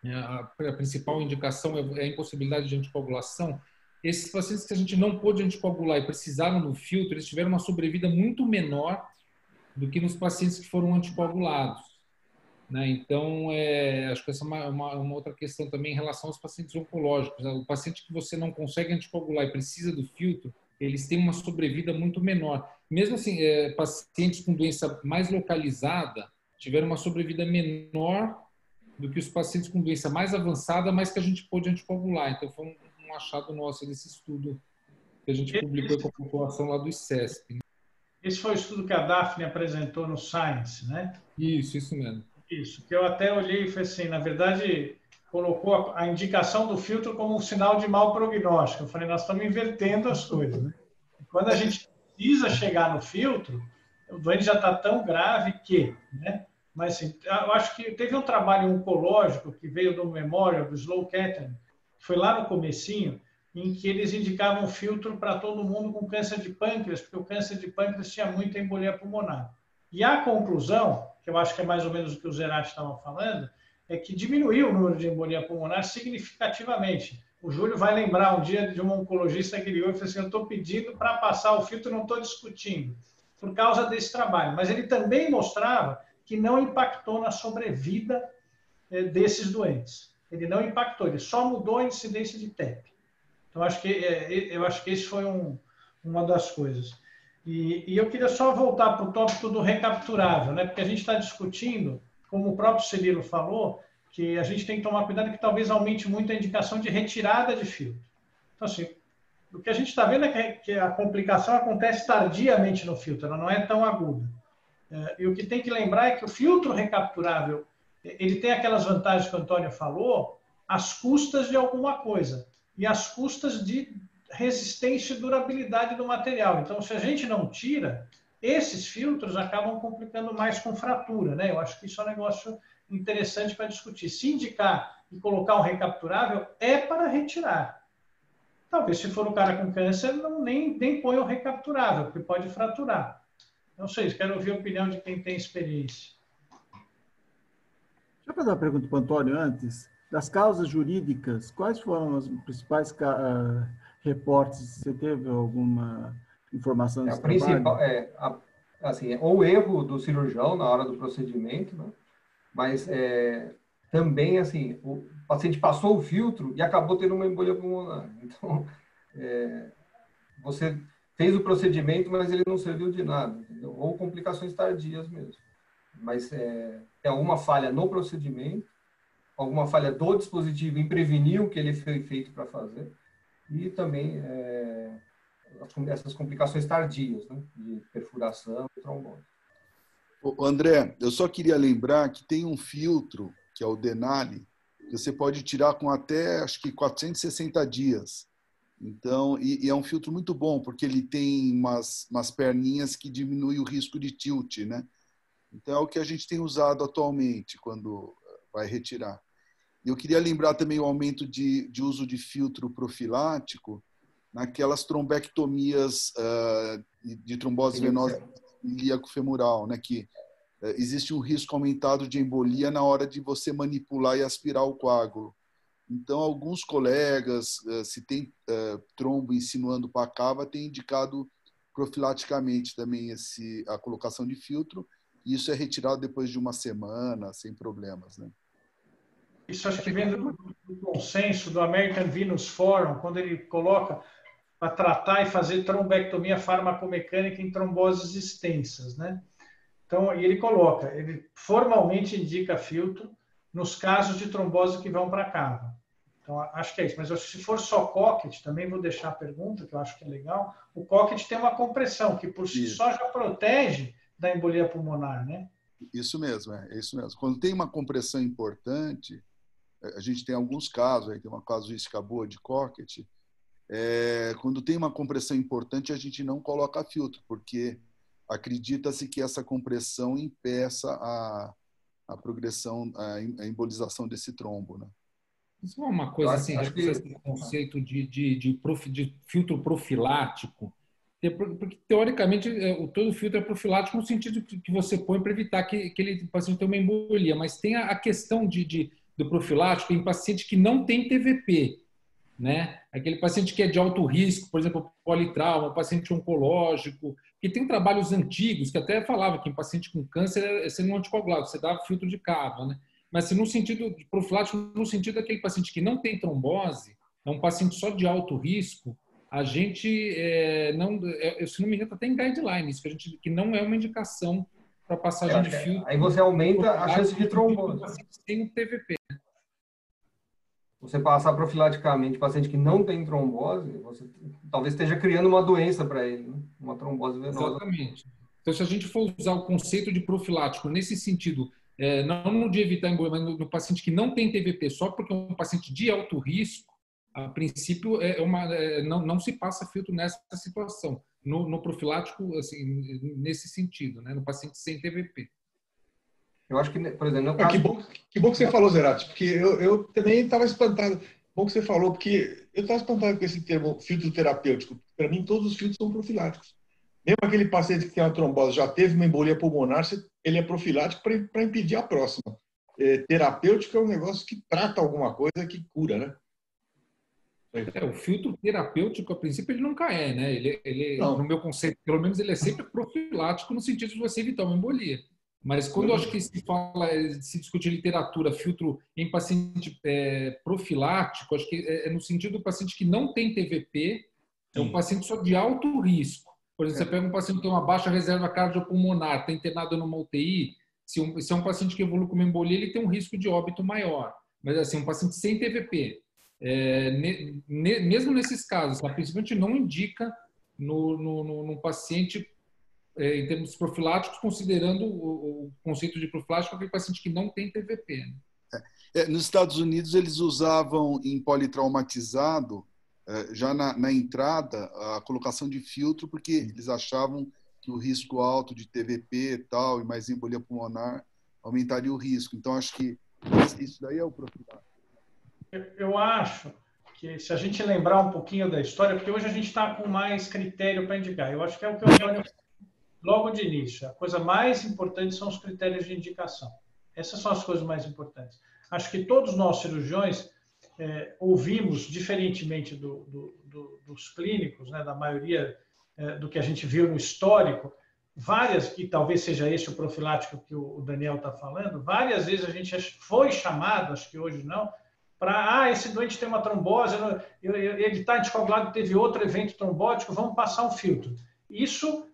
a principal indicação é a impossibilidade de anticoagulação. Esses pacientes que a gente não pôde anticoagular e precisaram do filtro, eles tiveram uma sobrevida muito menor do que nos pacientes que foram anticoagulados. Né? Então, acho que essa é uma outra questão também em relação aos pacientes oncológicos. O paciente que você não consegue anticoagular e precisa do filtro, eles têm uma sobrevida muito menor. Mesmo assim, pacientes com doença mais localizada tiveram uma sobrevida menor do que os pacientes com doença mais avançada, mas que a gente pôde anticoagular. Então, foi um achado nosso desse estudo que a gente publicou com a população lá do ICESP. Esse foi o estudo que a Daphne apresentou no Science, né? Isso mesmo. Isso, que eu até olhei e falei assim, na verdade, colocou a indicação do filtro como um sinal de mau prognóstico. Eu falei, nós estamos invertendo as coisas, né? Quando a gente precisa chegar no filtro, o doente já está tão grave que, né? Mas assim, eu acho que teve um trabalho oncológico que veio do Memorial, do Sloan Kettering, que foi lá no comecinho, em que eles indicavam filtro para todo mundo com câncer de pâncreas, porque o câncer de pâncreas tinha muita embolia pulmonar. E a conclusão, que eu acho que é mais ou menos o que o Zerati estava falando, é que diminuiu o número de embolia pulmonar significativamente. O Júlio vai lembrar um dia de um oncologista que ligou e falou assim, eu estou pedindo para passar o filtro, não estou discutindo, por causa desse trabalho. Mas ele também mostrava que não impactou na sobrevida desses doentes. Ele não impactou, ele só mudou a incidência de TEP. Então, eu acho que esse foi uma das coisas. E eu queria só voltar para o tópico do recapturável, né? Porque a gente está discutindo, como o próprio Cirilo falou, que a gente tem que tomar cuidado que talvez aumente muito a indicação de retirada de filtro. Então, assim, o que a gente está vendo é que a complicação acontece tardiamente no filtro, ela não é tão aguda. E o que tem que lembrar é que o filtro recapturável, ele tem aquelas vantagens que o Antônio falou, às custas de alguma coisa, e às custas de resistência e durabilidade do material. Então, se a gente não tira, esses filtros acabam complicando mais com fratura, né? Eu acho que isso é um negócio interessante para discutir. Se indicar e colocar um recapturável, é para retirar. Talvez, se for um cara com câncer, nem põe o recapturável, porque pode fraturar. Não sei, quero ouvir a opinião de quem tem experiência. Deixa eu fazer uma pergunta para o Antônio antes. Das causas jurídicas, quais foram os principais reportes? Você teve alguma informação desse trabalho? Principal assim, ou o erro do cirurgião na hora do procedimento, né? Mas também, assim, o paciente passou o filtro e acabou tendo uma embolia pulmonar. Então, você fez o procedimento, mas ele não serviu de nada, entendeu? Ou complicações tardias mesmo. Mas tem alguma falha no procedimento, alguma falha do dispositivo em prevenir o que ele foi feito para fazer, e também essas complicações tardias, né? De perfuração e trombose. André, eu só queria lembrar que tem um filtro, que é o Denali, que você pode tirar com até, acho que 460 dias. Então, e é um filtro muito bom, porque ele tem umas perninhas que diminuem o risco de tilt, né? Então, é o que a gente tem usado atualmente quando vai retirar. Eu queria lembrar também o aumento de uso de filtro profilático naquelas trombectomias de trombose venosa ilíaco-femoral, né? Que existe um risco aumentado de embolia na hora de você manipular e aspirar o coágulo. Então, alguns colegas, se tem trombo insinuando para a cava, têm indicado profilaticamente também a colocação de filtro, e isso é retirado depois de uma semana, sem problemas, né? Isso acho que vem do consenso do American Venous Forum, quando ele coloca para tratar e fazer trombectomia farmacomecânica em tromboses extensas, né? Então, e ele coloca, ele formalmente indica filtro nos casos de trombose que vão para a cava. Então, acho que é isso. Mas se for só cocket, também vou deixar a pergunta, que eu acho que é legal. O cocket tem uma compressão, que por si só já protege da embolia pulmonar, né? Isso mesmo, é isso mesmo. Quando tem uma compressão importante, a gente tem alguns casos, aí tem uma casuística boa de cocket, quando tem uma compressão importante, a gente não coloca filtro, porque acredita-se que essa compressão impeça a progressão, a embolização desse trombo, né? Isso é uma coisa assim, esse conceito de filtro profilático, porque teoricamente todo filtro é profilático no sentido que você põe para evitar que aquele paciente tenha uma embolia, mas tem a questão do profilático em paciente que não tem TVP, né? Aquele paciente que é de alto risco, por exemplo, politrauma, paciente oncológico, que tem trabalhos antigos que até falava que em paciente com câncer você não anticoagulado, você dá filtro de cava, né? Mas se no sentido de profilático, no sentido daquele paciente que não tem trombose, é um paciente só de alto risco, a gente não, se não me engano, até em guidelines, que não é uma indicação para passagem de filtro. Aí você aumenta a chance de trombose. Sem o TVP. Você passar profilaticamente paciente que não tem trombose, você talvez esteja criando uma doença para ele, né? Uma trombose venosa. Exatamente. Então, se a gente for usar o conceito de profilático nesse sentido, não de evitar embolia, mas no paciente que não tem TVP, só porque é um paciente de alto risco, a princípio não se passa filtro nessa situação. No profilático, assim, nesse sentido, né? No paciente sem TVP. Eu acho que, por exemplo, no caso... que bom que você falou, Zerati, porque eu também estava espantado. Bom que você falou, porque eu estava espantado com esse termo filtro terapêutico. Para mim, todos os filtros são profiláticos. Mesmo aquele paciente que tem uma trombose, já teve uma embolia pulmonar, ele é profilático para impedir a próxima. Terapêutico é um negócio que trata alguma coisa que cura, né? O filtro terapêutico, a princípio, ele nunca é, né? Ele no meu conceito, pelo menos, ele é sempre profilático no sentido de você evitar uma embolia. Mas quando eu acho que se discute literatura, filtro em paciente profilático, acho que é no sentido do paciente que não tem TVP, é um paciente só de alto risco. Por exemplo, você pega um paciente que tem uma baixa reserva cardiopulmonar, está internado numa UTI, se é um paciente que evolui com uma embolia, ele tem um risco de óbito maior. Mas, assim, um paciente sem TVP, mesmo nesses casos, a princípio a gente não indica no paciente em termos profiláticos, considerando o conceito de profilático aquele paciente que não tem TVP. Né? Nos Estados Unidos, eles usavam em politraumatizado, já na entrada, a colocação de filtro, porque eles achavam que o risco alto de TVP e tal, e mais embolia pulmonar, aumentaria o risco. Então, acho que isso daí é o profilático. Eu acho que, se a gente lembrar um pouquinho da história, porque hoje a gente está com mais critério para indicar. Eu acho que é o que eu falei logo de início. A coisa mais importante são os critérios de indicação. Essas são as coisas mais importantes. acho que todos nós cirurgiões ouvimos, diferentemente dos clínicos, né, da maioria do que a gente viu no histórico, várias, que talvez seja esse o profilático que o Daniel está falando, várias vezes a gente foi chamado, acho que hoje não, para, esse doente tem uma trombose, ele está anticoagulado, teve outro evento trombótico, vamos passar um filtro. Isso,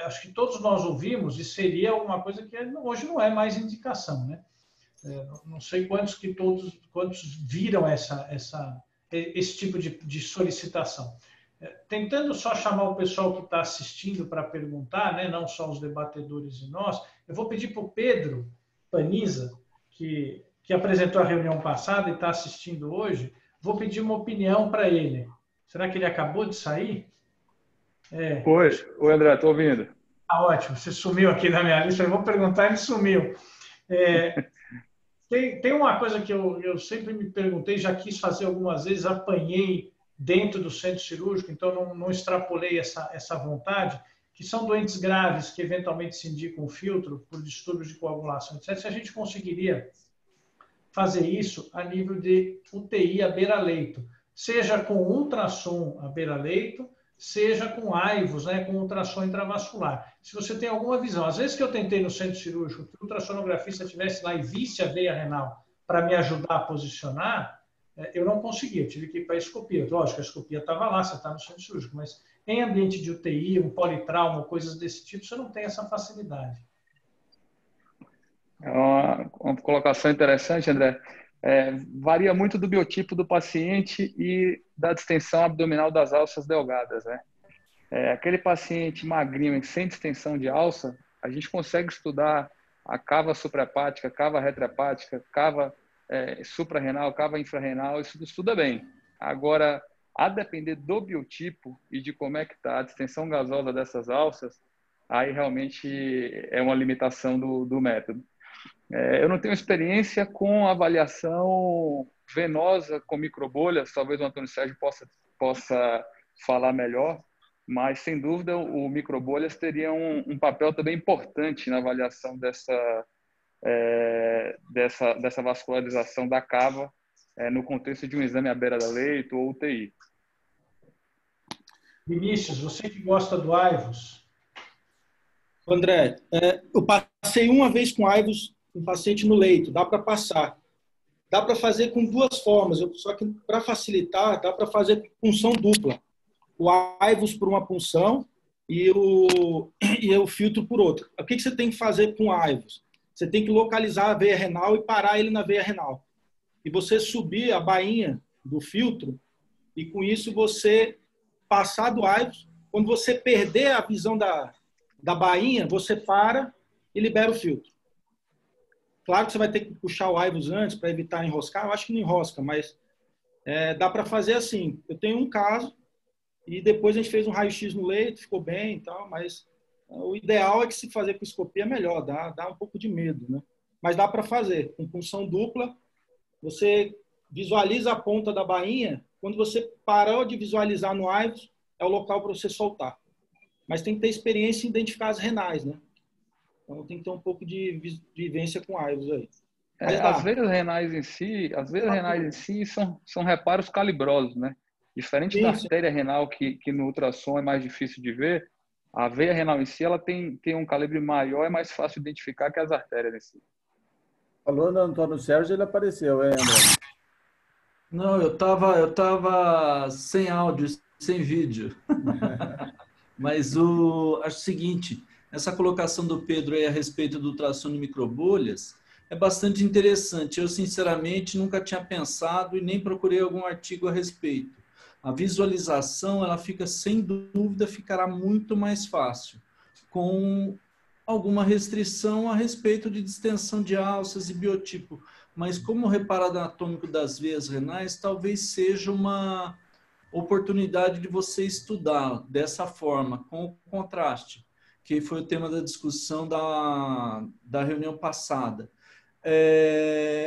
acho que todos nós ouvimos, e seria uma coisa que hoje não é mais indicação, né? Não sei quantos viram esse tipo de solicitação. Tentando só chamar o pessoal que está assistindo para perguntar, né, não só os debatedores e nós, eu vou pedir para o Pedro Paniza, que apresentou a reunião passada e está assistindo hoje, vou pedir uma opinião para ele. Será que ele acabou de sair? Oi, André, estou ouvindo. Ótimo, você sumiu aqui na minha lista, eu vou perguntar, ele sumiu. Tem uma coisa que eu sempre me perguntei, já quis fazer algumas vezes, apanhei dentro do centro cirúrgico, então não extrapolei essa vontade, que são doentes graves que eventualmente se indicam um filtro por distúrbios de coagulação, etc. Se a gente conseguiria fazer isso a nível de UTI à beira-leito, seja com ultrassom à beira-leito, seja com AIVOS, né, com ultrassom intravascular. Se você tem alguma visão, às vezes que eu tentei no centro cirúrgico, que o ultrassonografista estivesse lá e visse a veia renal para me ajudar a posicionar, eu não conseguia, eu tive que ir para a escopia. Lógico, a escopia estava lá, você está no centro cirúrgico, mas em ambiente de UTI, um politrauma, coisas desse tipo, você não tem essa facilidade. É uma colocação interessante, André. Varia muito do biotipo do paciente e da distensão abdominal das alças delgadas, né? Aquele paciente magrinho sem distensão de alça, a gente consegue estudar a cava suprahepática, cava retrohepática, cava suprarrenal, cava infrarrenal, isso estuda bem. Agora, a depender do biotipo e de como é que está a distensão gasosa dessas alças, aí realmente é uma limitação do método. Eu não tenho experiência com avaliação venosa com microbolhas, talvez o Antônio Sérgio possa falar melhor, mas sem dúvida o microbolhas teria um papel também importante na avaliação dessa vascularização da cava no contexto de um exame à beira da leito ou UTI. Vinícius, você que gosta do AIVOS. André, eu passei uma vez com AIVOS um paciente no leito, dá para passar. Dá para fazer com duas formas, só que para facilitar, dá para fazer punção dupla. O AIVOS por uma punção e o filtro por outra. O que você tem que fazer com o AIVOS? Você tem que localizar a veia renal e parar ele na veia renal. E você subir a bainha do filtro e com isso você passar do AIVOS. Quando você perder a visão da bainha, você para e libera o filtro. Claro que você vai ter que puxar o AIVOS antes para evitar enroscar. Eu acho que não enrosca, mas dá para fazer assim. Eu tenho um caso e depois a gente fez um raio-x no leito, ficou bem e tal, mas o ideal é que se fazer com escopia é melhor, dá um pouco de medo, né? Mas dá para fazer. Com punção dupla, você visualiza a ponta da bainha. Quando você parou de visualizar no AIVOS, é o local para você soltar. Mas tem que ter experiência em identificar as renais, né? Então tem que ter um pouco de vivência com AIVOS aí. As veias renais em si são reparos calibrosos, né? Diferente da artéria renal, que no ultrassom é mais difícil de ver, a veia renal em si ela tem um calibre maior, é mais fácil de identificar que as artérias em si. Falou no Antônio Sérgio, ele apareceu, André? Não, eu tava sem áudio, sem vídeo. Mas acho o seguinte, essa colocação do Pedro aí a respeito do ultrassom de microbolhas é bastante interessante. Eu, sinceramente, nunca tinha pensado e nem procurei algum artigo a respeito. A visualização, ela fica, sem dúvida, ficará muito mais fácil, com alguma restrição a respeito de distensão de alças e biotipo. Mas como reparado anatômico das veias renais, talvez seja uma oportunidade de você estudar dessa forma, com o contraste, que foi o tema da discussão da reunião passada.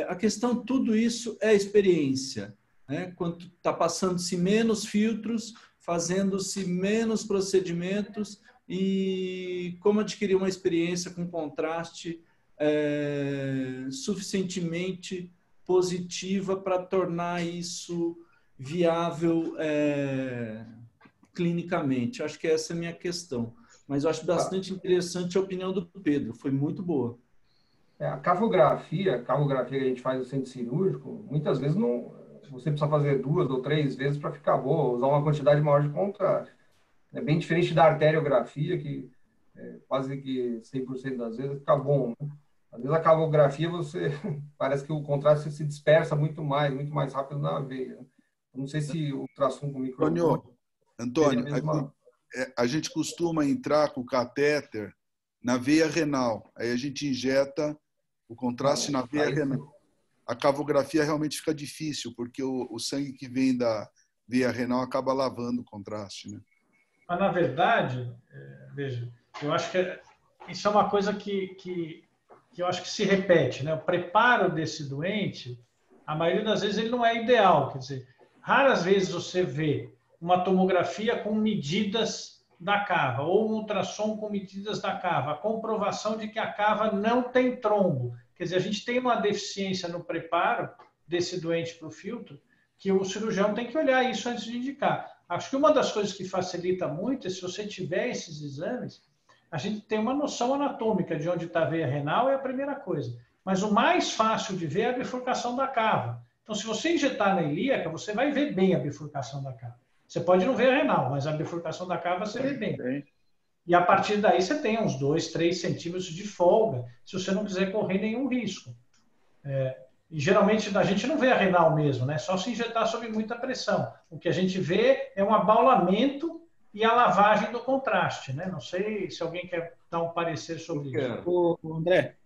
A questão, tudo isso é experiência. Né? Quando está passando-se menos filtros, fazendo-se menos procedimentos e como adquirir uma experiência com contraste suficientemente positiva para tornar isso viável clinicamente. Acho que essa é a minha questão. Mas eu acho bastante interessante a opinião do Pedro, foi muito boa. A cavografia que a gente faz no centro cirúrgico, muitas vezes não, você precisa fazer 2 ou 3 vezes para ficar boa, usar uma quantidade maior de contraste. É bem diferente da arteriografia, que quase que 100% das vezes fica bom, né? Às vezes a cavografia, parece que o contraste se dispersa muito mais rápido na veia. Não sei se o ultrassom com microfone... Antônio, a gente costuma entrar com o catéter na veia renal. Aí a gente injeta o contraste na veia renal. A cavografia realmente fica difícil, porque o sangue que vem da veia renal acaba lavando o contraste, né? Mas, na verdade, veja, eu acho que isso é uma coisa que eu acho que se repete, né? O preparo desse doente, a maioria das vezes, ele não é ideal. Quer dizer, raras vezes você vê uma tomografia com medidas da cava, ou um ultrassom com medidas da cava, a comprovação de que a cava não tem trombo. Quer dizer, a gente tem uma deficiência no preparo desse doente para o filtro, que o cirurgião tem que olhar isso antes de indicar. Acho que uma das coisas que facilita muito é, se você tiver esses exames, a gente tem uma noção anatômica de onde está a veia renal, é a primeira coisa. Mas o mais fácil de ver é a bifurcação da cava. Então, se você injetar na ilíaca, você vai ver bem a bifurcação da cava. Você pode não ver a renal, mas a bifurcação da cava você vê bem. E a partir daí você tem uns 2, 3 centímetros de folga, se você não quiser correr nenhum risco. E geralmente a gente não vê a renal mesmo, né? Só se injetar sob muita pressão. O que a gente vê é um abaulamento e a lavagem do contraste, né? Não sei se alguém quer dar um parecer sobre isso. O André,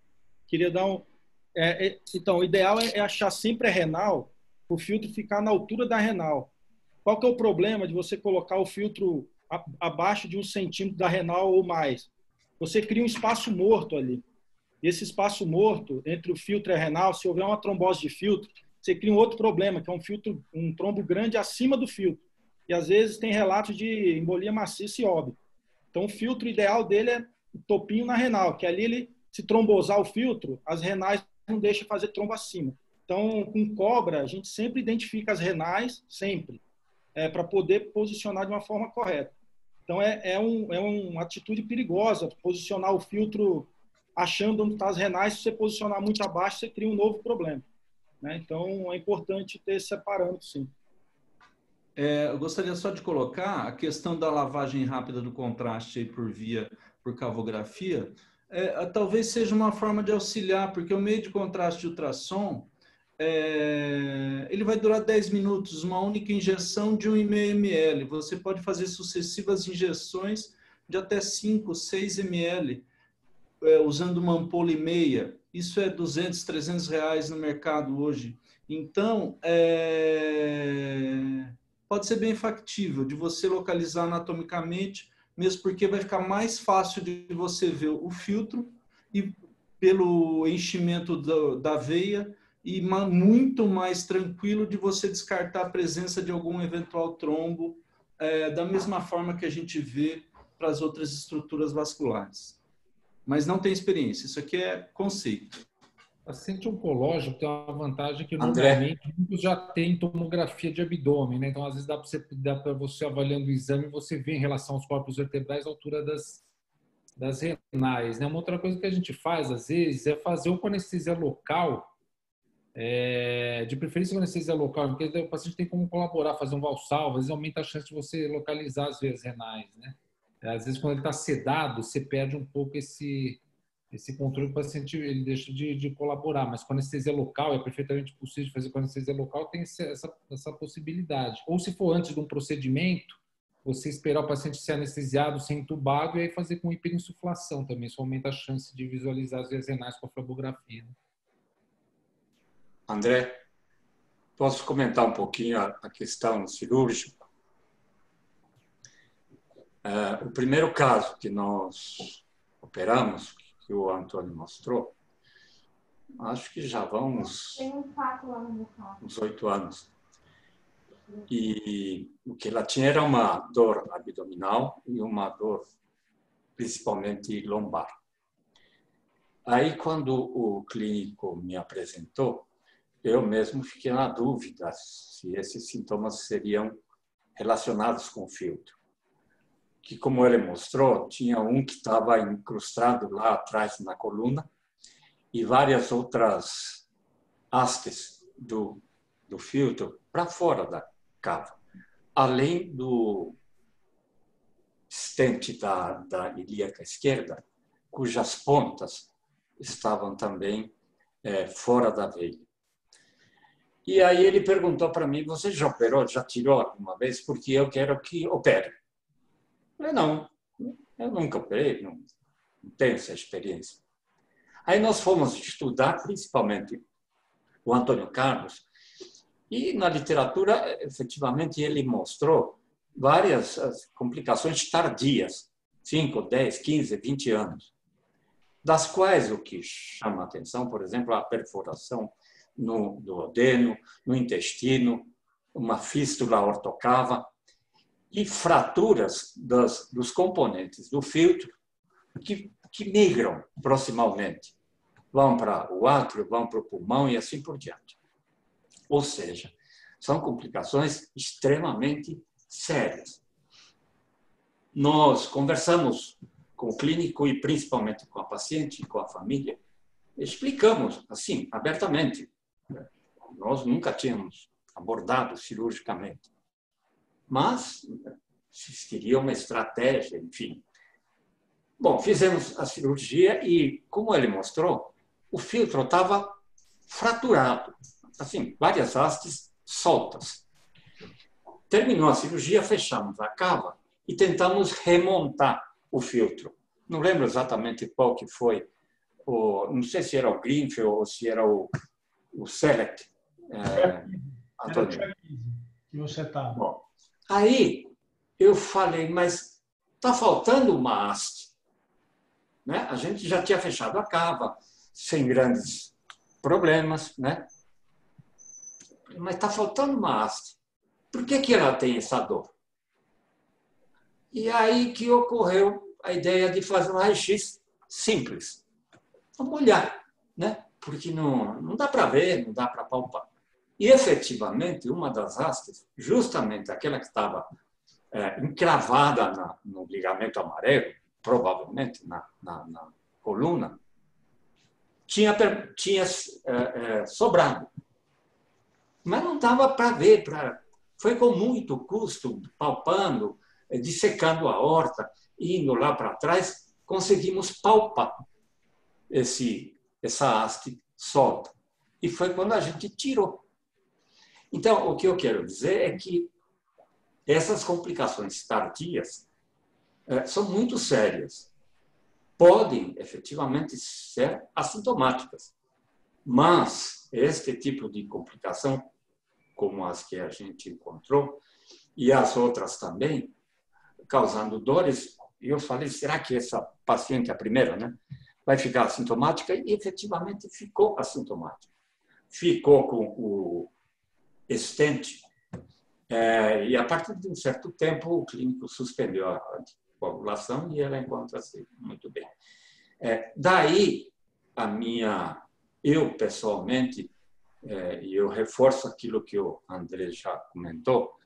queria dar um... então, o ideal é achar sempre a renal, o filtro ficar na altura da renal. Qual que é o problema de você colocar o filtro abaixo de 1 centímetro da renal ou mais? Você cria um espaço morto ali. E esse espaço morto entre o filtro e a renal, se houver uma trombose de filtro, você cria um outro problema, que é um trombo grande acima do filtro. E às vezes tem relatos de embolia maciça e óbito. Então o filtro ideal dele é o topinho na renal, que ali ele, se trombosar o filtro, as renais não deixam fazer trombo acima. Então, com cobra, a gente sempre identifica as renais, sempre, para poder posicionar de uma forma correta. Então, é uma atitude perigosa, posicionar o filtro achando onde estão as renais. Se você posicionar muito abaixo, você cria um novo problema, né? Então, é importante ter esse parâmetro, sim. Eu gostaria só de colocar a questão da lavagem rápida do contraste aí por cavografia. Talvez seja uma forma de auxiliar, porque o meio de contraste de ultrassom, ele vai durar 10 minutos, uma única injeção de 1,5 ml. Você pode fazer sucessivas injeções de até 5, 6 ml, usando uma ampola e meia. Isso é 200, 300 reais no mercado hoje. Então, pode ser bem factível de você localizar anatomicamente, mesmo porque vai ficar mais fácil de você ver o filtro e pelo enchimento da veia, e muito mais tranquilo de você descartar a presença de algum eventual trombo, da mesma forma que a gente vê para as outras estruturas vasculares. Mas não tem experiência, isso aqui é conceito. O paciente oncológico tem uma vantagem que normalmente muitos já tem tomografia de abdômen, né? Então, às vezes dá para você avaliando o exame, você vê em relação aos corpos vertebrais a altura das renais, né? Uma outra coisa que a gente faz, às vezes, é fazer ou com anestesia local, de preferência com anestesia local, porque o paciente tem como colaborar, fazer um valsalva, às vezes aumenta a chance de você localizar as veias renais, né? Às vezes, quando ele está sedado, você perde um pouco esse controle, o paciente ele deixa de colaborar, mas com anestesia local é perfeitamente possível fazer com anestesia local, tem essa possibilidade. Ou se for antes de um procedimento, você esperar o paciente ser anestesiado, ser entubado, e aí fazer com hiperinsuflação também, isso aumenta a chance de visualizar as veias renais com a flebografia. Né? André, posso comentar um pouquinho a questão cirúrgica? O primeiro caso que nós operamos, que o Antônio mostrou, acho que já vão uns 8 anos. E o que ela tinha era uma dor abdominal e uma dor principalmente lombar. Aí, quando o clínico me apresentou, eu mesmo fiquei na dúvida se esses sintomas seriam relacionados com o filtro. Que, como ele mostrou, tinha um que estava incrustado lá atrás na coluna e várias outras hastes do filtro para fora da cava, além do estente da ilíaca esquerda, cujas pontas estavam também fora da veia. E aí ele perguntou para mim: você já operou, já tirou alguma vez? Porque eu quero que opere. Eu falei: não, eu nunca operei, não tenho essa experiência. Aí nós fomos estudar, principalmente o Antônio Carlos, e na literatura, efetivamente, ele mostrou várias complicações tardias, 5, 10, 15, 20 anos, das quais o que chama a atenção, por exemplo, a perfuração no duodeno, no intestino, uma fístula ortocava e fraturas dos componentes do filtro que migram proximalmente. Vão para o átrio, vão para o pulmão e assim por diante. Ou seja, são complicações extremamente sérias. Nós conversamos com o clínico e principalmente com a paciente e com a família, explicamos assim, abertamente. Nós nunca tínhamos abordado cirurgicamente, mas existiria uma estratégia, enfim. Bom, fizemos a cirurgia e, como ele mostrou, o filtro estava fraturado, assim, várias hastes soltas. Terminou a cirurgia, fechamos a cava e tentamos remontar o filtro. Não lembro exatamente qual que foi, não sei se era o Greenfield ou se era o Select. Antônio. Que você estava. Bom, aí eu falei, mas está faltando uma haste. Né? A gente já tinha fechado a cava, sem grandes problemas, né? Mas está faltando uma haste. Por que ela tem essa dor? E aí que ocorreu a ideia de fazer um raio-x simples. Vamos olhar, né? Porque não dá para ver, não dá para palpar. E, efetivamente, uma das hastes, justamente aquela que estava encravada no ligamento amarelo, provavelmente na coluna, tinha sobrado. Mas não dava para ver. Foi com muito custo, palpando, dissecando a aorta, indo lá para trás, conseguimos palpar essa haste solta. E foi quando a gente tirou. Então, o que eu quero dizer é que essas complicações tardias são muito sérias. Podem, efetivamente, ser assintomáticas. Mas este tipo de complicação, como as que a gente encontrou, e as outras também, causando dores, eu falei, será que essa paciente, a primeira, né, vai ficar assintomática? E, efetivamente, ficou assintomática. Ficou com o estente, e a partir de um certo tempo o clínico suspendeu a anticoagulação e ela encontra-se muito bem. Daí eu pessoalmente, e eu reforço aquilo que o André já comentou,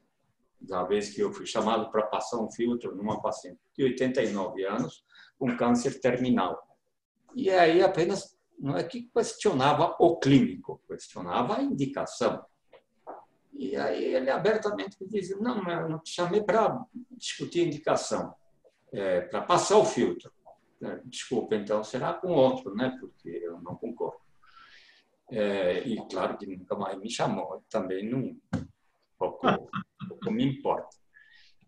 da vez que eu fui chamado para passar um filtro numa paciente de 89 anos com câncer terminal. E aí apenas não é que questionava o clínico, questionava a indicação. E aí ele abertamente dizia, não, eu não te chamei para discutir indicação, para passar o filtro. Desculpa, então será com outro, né? Porque eu não concordo. E claro que nunca mais me chamou, também não pouco me importa.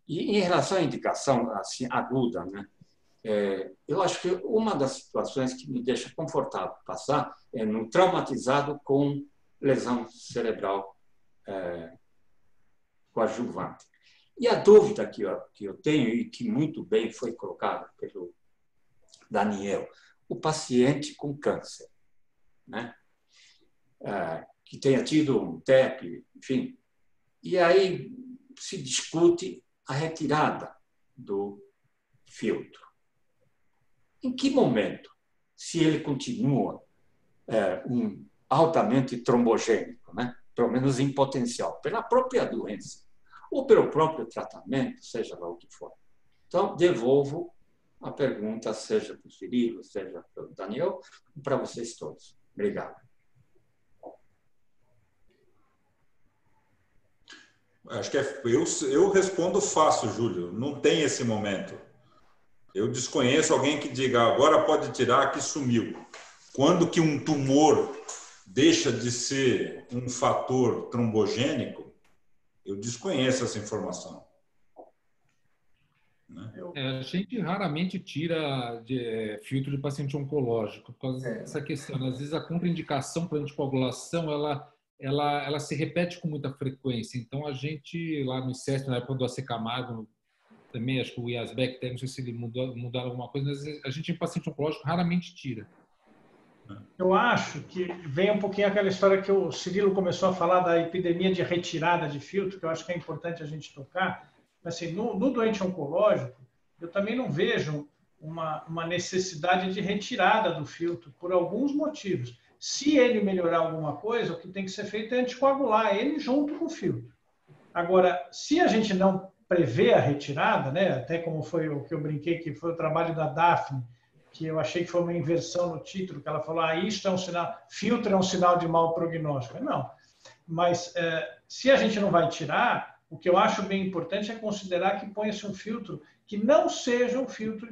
E em relação à indicação assim, aguda, né? Eu acho que uma das situações que me deixa confortável passar é no traumatizado com lesão cerebral coadjuvante. E a dúvida que eu tenho, e que muito bem foi colocada pelo Daniel, o paciente com câncer, né? Que tenha tido um TEP, enfim, e aí se discute a retirada do filtro. Em que momento, se ele continua um altamente trombogênico, né? Pelo menos em potencial, pela própria doença, ou pelo próprio tratamento, seja lá o que for. Então, devolvo a pergunta, seja para o Cirilo, seja para o Daniel, e para vocês todos. Obrigado. Acho que eu respondo fácil, Júlio. Não tem esse momento. Eu desconheço alguém que diga agora pode tirar que sumiu. Quando que um tumor deixa de ser um fator trombogênico, eu desconheço essa informação. A gente raramente tira filtro de paciente oncológico por causa dessa questão. Às vezes a contraindicação para anticoagulação ela se repete com muita frequência. Então a gente lá no ICESP, na época do AC Camargo, também acho que o Iasbeck, não sei se ele mudaram alguma coisa, mas a gente em paciente oncológico raramente tira. Eu acho que vem um pouquinho aquela história que o Cirilo começou a falar da epidemia de retirada de filtro, que eu acho que é importante a gente tocar. Assim, no doente oncológico, eu também não vejo uma necessidade de retirada do filtro, por alguns motivos. Se ele melhorar alguma coisa, o que tem que ser feito é anticoagular ele junto com o filtro. Agora, se a gente não prevê a retirada, né, até como foi o que eu brinquei, que foi o trabalho da Daphne, que eu achei que foi uma inversão no título, que ela falou, isto é um sinal, filtro é um sinal de mau prognóstico. Não, mas se a gente não vai tirar, o que eu acho bem importante é considerar que põe-se um filtro que não seja um filtro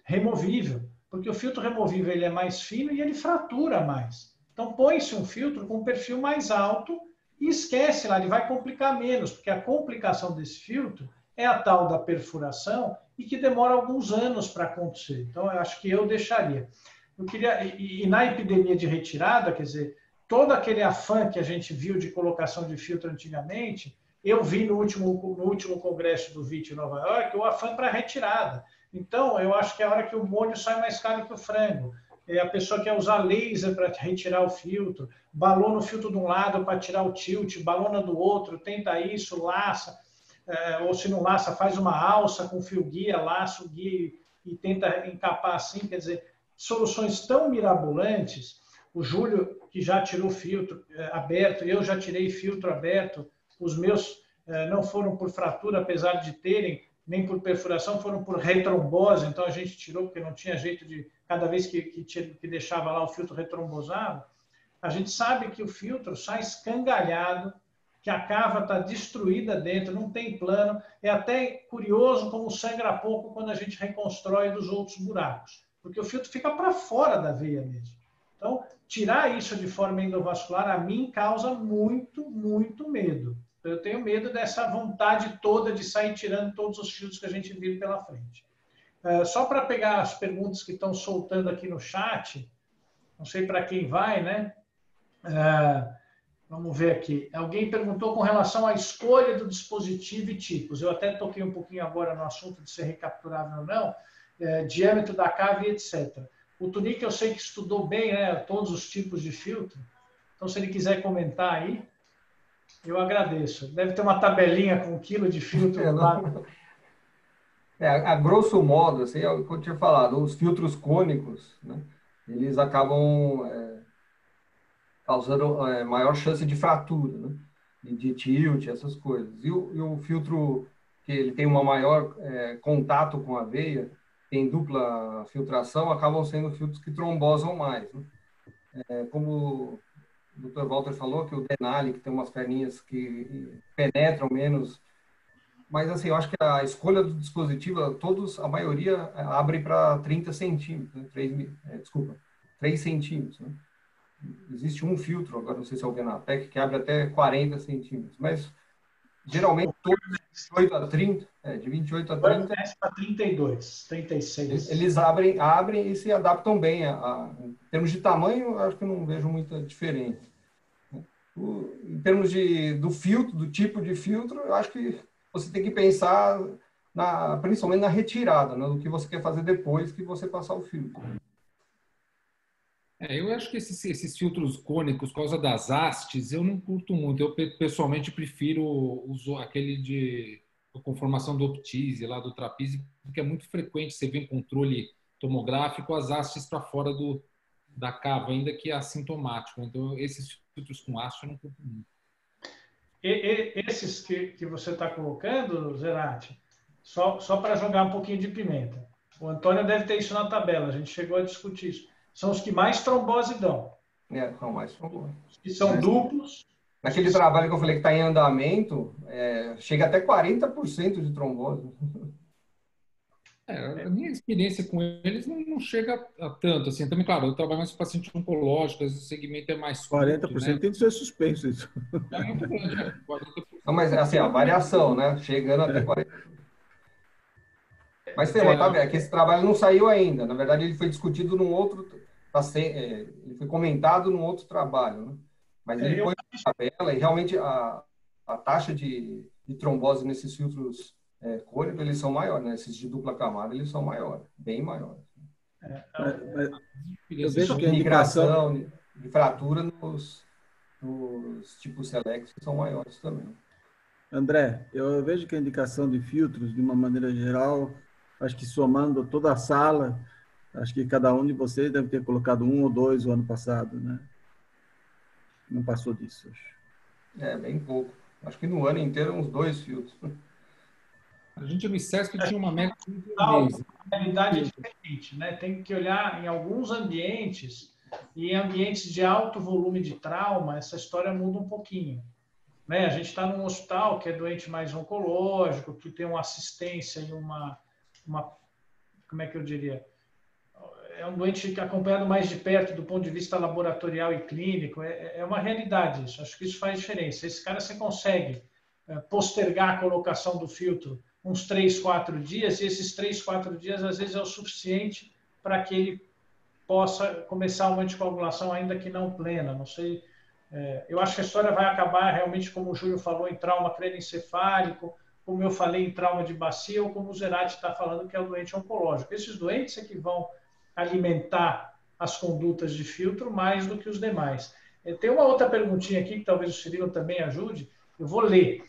removível, porque o filtro removível ele é mais fino e ele fratura mais. Então põe-se um filtro com um perfil mais alto e esquece lá, ele vai complicar menos, porque a complicação desse filtro é a tal da perfuração e que demora alguns anos para acontecer. Então, eu acho que eu deixaria. E na epidemia de retirada, quer dizer, todo aquele afã que a gente viu de colocação de filtro antigamente, eu vi no último congresso do VIT em Nova York, o afã para retirada. Então, eu acho que é a hora que o molho sai mais caro que o frango. A pessoa quer usar laser para retirar o filtro, balona o filtro de um lado para tirar o tilt, balona do outro, tenta isso, laça. Ou se não laça, faz uma alça com fio guia, laça o guia e tenta encapar assim, quer dizer, soluções tão mirabolantes. O Júlio, que já tirou filtro aberto, eu já tirei filtro aberto, os meus não foram por fratura, apesar de terem, nem por perfuração, foram por retrombose, então a gente tirou porque não tinha jeito de, cada vez que deixava lá o filtro retrombosado, a gente sabe que o filtro sai escangalhado, que a cava está destruída dentro, não tem plano. É até curioso como sangra pouco quando a gente reconstrói dos outros buracos, porque o filtro fica para fora da veia mesmo. Então, tirar isso de forma endovascular, a mim, causa muito, muito medo. Eu tenho medo dessa vontade toda de sair tirando todos os filtros que a gente viu pela frente. Só para pegar as perguntas que estão soltando aqui no chat, não sei para quem vai, né? Vamos ver aqui. Alguém perguntou com relação à escolha do dispositivo e tipos. Eu até toquei um pouquinho agora no assunto de ser recapturável ou não, diâmetro da cava e etc. O Tunic eu sei que estudou bem, né, todos os tipos de filtro. Então, se ele quiser comentar aí, eu agradeço. Deve ter uma tabelinha com 1 quilo de filtro lá. A grosso modo, assim, é o que eu tinha falado, os filtros cônicos, né, eles acabam causando maior chance de fratura, né, de tilt, essas coisas. E o filtro que ele tem uma maior contato com a veia, tem dupla filtração, acabam sendo filtros que trombosam mais, né? Como o Dr. Walter falou, que o Denali, que tem umas perninhas que penetram menos. Mas, assim, eu acho que a escolha do dispositivo, a maioria abre para 30 centímetros, né? 3 centímetros, né? Existe um filtro, agora não sei se é o Venatec, que abre até 40 centímetros, mas geralmente todos de 28 a 30, de 28 a 30... para 32, 36. Eles abrem e se adaptam bem. Em termos de tamanho, eu acho que não vejo muita diferença. Em termos do filtro, do tipo de filtro, eu acho que você tem que pensar principalmente na retirada, né, do que você quer fazer depois que você passar o filtro. Eu acho que esses filtros cônicos, por causa das hastes, eu não curto muito. Eu, pessoalmente, prefiro aquele de conformação do Optise, lá do Trapize, porque é muito frequente você ver em controle tomográfico as hastes para fora do da cava, ainda que assintomático. Então, esses filtros com ácido eu não culpo muito. Esses que você está colocando, Zerati, só para jogar um pouquinho de pimenta. O Antônio deve ter isso na tabela, a gente chegou a discutir isso. São os que mais trombose dão. São mais trombose. Os que são duplos. Naquele trabalho que eu falei que está em andamento, chega até 40% de trombose. A minha experiência com eles não chega a tanto. Assim. Também, claro, eu trabalho mais com pacientes oncológicos, esse segmento é mais curto, 40% né? Tem que ser suspenso isso. É muito grande, 40%. Não, mas assim, a variação, né? Chegando até 40%. Mas tem uma que esse trabalho não saiu ainda. Na verdade, ele foi discutido num outro... ele foi comentado num outro trabalho, né? Mas ele foi na tabela e realmente a taxa de trombose nesses filtros cônicos, eles são maiores, né? Esses de dupla camada, eles são maiores, bem maiores. Eu vejo que a indicação de fratura nos tipos select são maiores também. André, eu vejo que a indicação de filtros, de uma maneira geral, acho que somando toda a sala, acho que cada um de vocês deve ter colocado 1 ou 2 o ano passado, né? Não passou disso, acho. Bem pouco. Acho que no ano inteiro uns 2 filtros. A gente no ICESP tinha uma média de uma realidade diferente, né? Tem que olhar em alguns ambientes, e em ambientes de alto volume de trauma, essa história muda um pouquinho. Né? A gente está num hospital que é doente mais oncológico, que tem uma assistência e uma como é que eu diria? É um doente acompanhado mais de perto do ponto de vista laboratorial e clínico. É uma realidade isso. Acho que isso faz diferença. Esse cara você consegue postergar a colocação do filtro uns 3, 4 dias, e esses 3, 4 dias às vezes é o suficiente para que ele possa começar uma anticoagulação ainda que não plena. Não sei. Eu acho que a história vai acabar realmente, como o Júlio falou, em trauma crânioencefálico, como eu falei, em trauma de bacia, ou como o Zerati está falando, que é o doente oncológico. Esses doentes é que vão alimentar as condutas de filtro mais do que os demais. Tem uma outra perguntinha aqui, que talvez o Cirilo também ajude, eu vou ler.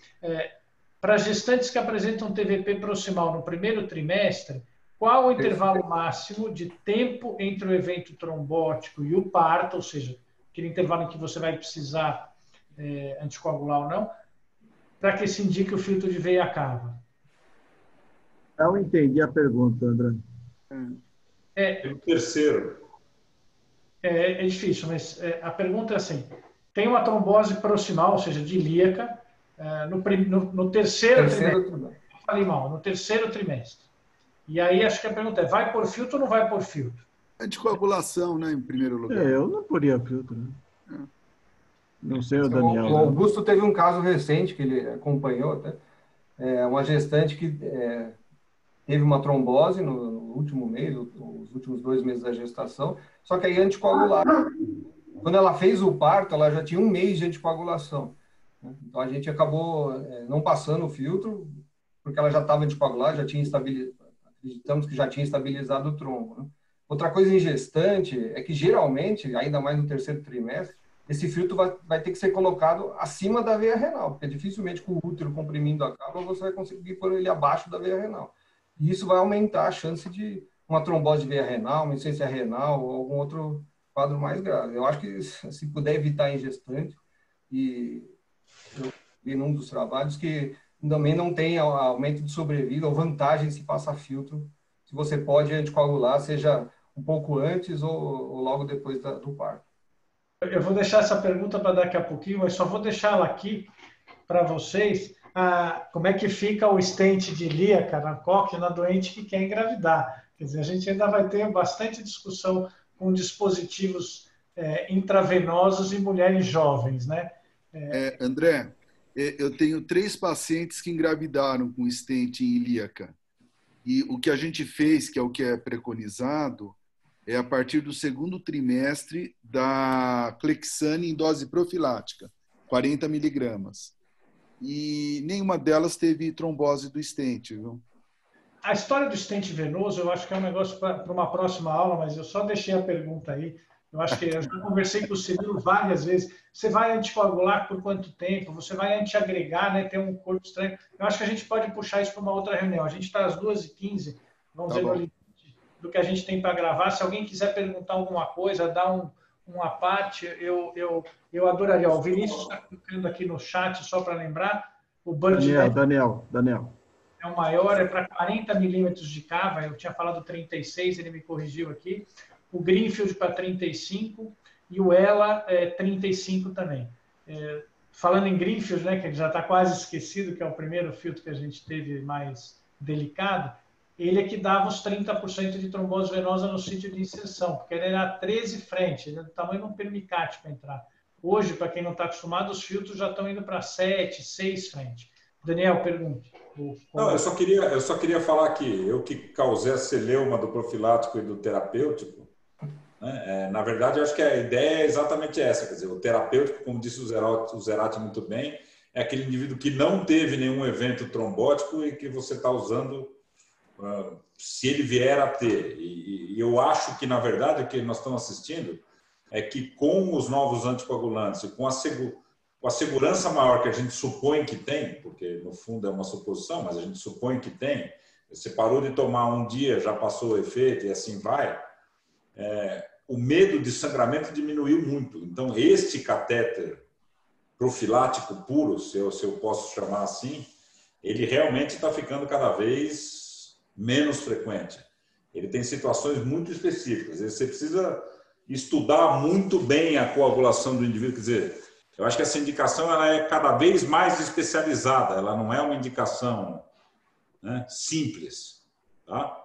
Para gestantes que apresentam TVP proximal no primeiro trimestre, qual o intervalo máximo de tempo entre o evento trombótico e o parto, ou seja, aquele intervalo em que você vai precisar anticoagular ou não, para que se indique o filtro de veia cava? Eu entendi a pergunta, André. Tem o terceiro. É difícil, mas a pergunta é assim: tem uma trombose proximal, ou seja, de ilíaca, no terceiro trimestre. Eu falei mal, no terceiro trimestre. E aí acho que a pergunta é: vai por filtro ou não vai por filtro? Anticoagulação, né, em primeiro lugar. Eu não poria filtro, né? Não sei o Daniel. O Augusto teve um caso recente que ele acompanhou, até. Uma gestante que teve uma trombose no último mês, os últimos 2 meses da gestação, só que aí anticoagulada. Quando ela fez o parto, ela já tinha 1 mês de anticoagulação. Né? Então a gente acabou não passando o filtro, porque ela já estava anticoagulada, já tinha acreditamos que já tinha estabilizado o trombo. Né? Outra coisa em gestante é que geralmente, ainda mais no terceiro trimestre, esse filtro vai ter que ser colocado acima da veia renal, porque dificilmente com o útero comprimindo a cápsula você vai conseguir pôr ele abaixo da veia renal. E isso vai aumentar a chance de uma trombose de veia renal, uma insuficiência renal ou algum outro quadro mais grave. Eu acho que se puder evitar em gestante, e eu vi num dos trabalhos que também não tem aumento de sobrevida ou vantagem se passar filtro, se você pode anticoagular, seja um pouco antes ou logo depois do parto. Eu vou deixar essa pergunta para daqui a pouquinho, mas só vou deixar ela aqui para vocês. Como é que fica o stent de ilíaca na cóclea na doente que quer engravidar? Quer dizer, a gente ainda vai ter bastante discussão com dispositivos intravenosos em mulheres jovens, né? André, eu tenho 3 pacientes que engravidaram com stent em ilíaca. E o que a gente fez, que é o que é preconizado, é a partir do 2º trimestre da Clexane em dose profilática, 40 miligramas. E nenhuma delas teve trombose do stent, viu? A história do stent venoso, eu acho que é um negócio para uma próxima aula, mas eu só deixei a pergunta aí. Eu acho que eu já conversei com o Cirilo várias vezes. Você vai anticoagular por quanto tempo? Você vai antiagregar, né? Tem um corpo estranho. Eu acho que a gente pode puxar isso para uma outra reunião. A gente está às 2h15. Vamos ver no limite. do que a gente tem para gravar. Se alguém quiser perguntar alguma coisa, dar uma parte, eu adoraria. O Vinícius está colocando aqui no chat, só para lembrar, o Bird Daniel. é o maior, é para 40 milímetros de cava, eu tinha falado 36, ele me corrigiu aqui. O Greenfield para 35 e o Ela é 35 também. Falando em Greenfield, né, que ele já está quase esquecido, que é o primeiro filtro que a gente teve mais delicado, ele é que dava os 30% de trombose venosa no sítio de inserção, porque ele era 13 frente, ele é do tamanho de um permicate para entrar. Hoje, para quem não está acostumado, os filtros já estão indo para 7, 6 frente. Daniel, pergunte. Não, eu só queria falar que eu que causei a celeuma do profilático e do terapêutico, né? Na verdade, eu acho que a ideia é exatamente essa, quer dizer, o terapêutico, como disse o Zerati muito bem, é aquele indivíduo que não teve nenhum evento trombótico e que você está usando se ele vier a ter. E eu acho que, na verdade, o que nós estamos assistindo é que com os novos anticoagulantes e com a segurança maior que a gente supõe que tem, porque no fundo é uma suposição, mas a gente supõe que tem, você parou de tomar um dia, já passou o efeito e assim vai, o medo de sangramento diminuiu muito. Então, este catéter profilático puro, se eu posso chamar assim, ele realmente está ficando cada vez menos frequente. Ele tem situações muito específicas. Você precisa estudar muito bem a coagulação do indivíduo. Quer dizer, eu acho que essa indicação ela é cada vez mais especializada. Ela não é uma indicação, né, simples. Tá?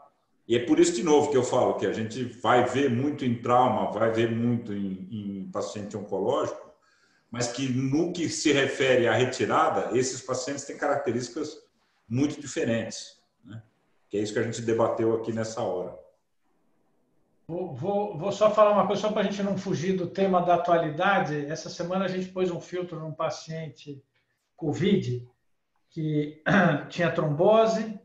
E é por isso, de novo, que eu falo que a gente vai ver muito em trauma, vai ver muito em paciente oncológico, mas que no que se refere à retirada, esses pacientes têm características muito diferentes, né? Que é isso que a gente debateu aqui nessa hora. Vou só falar uma coisa, só para a gente não fugir do tema da atualidade. Essa semana a gente pôs um filtro num paciente COVID que tinha trombose,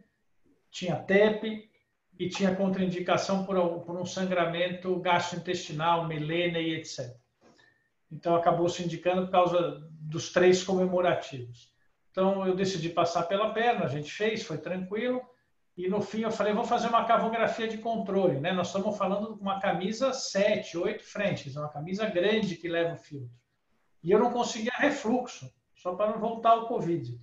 tinha TEP e tinha contraindicação por um sangramento gastrointestinal, melena e etc. Então, acabou se indicando por causa dos 3 comemorativos. Então, eu decidi passar pela perna, a gente fez, foi tranquilo. E, no fim, eu falei, vou fazer uma cavografia de controle, né? Nós estamos falando de uma camisa 7, 8 frentes, uma camisa grande que leva o filtro. E eu não conseguia refluxo, só para não voltar ao COVID.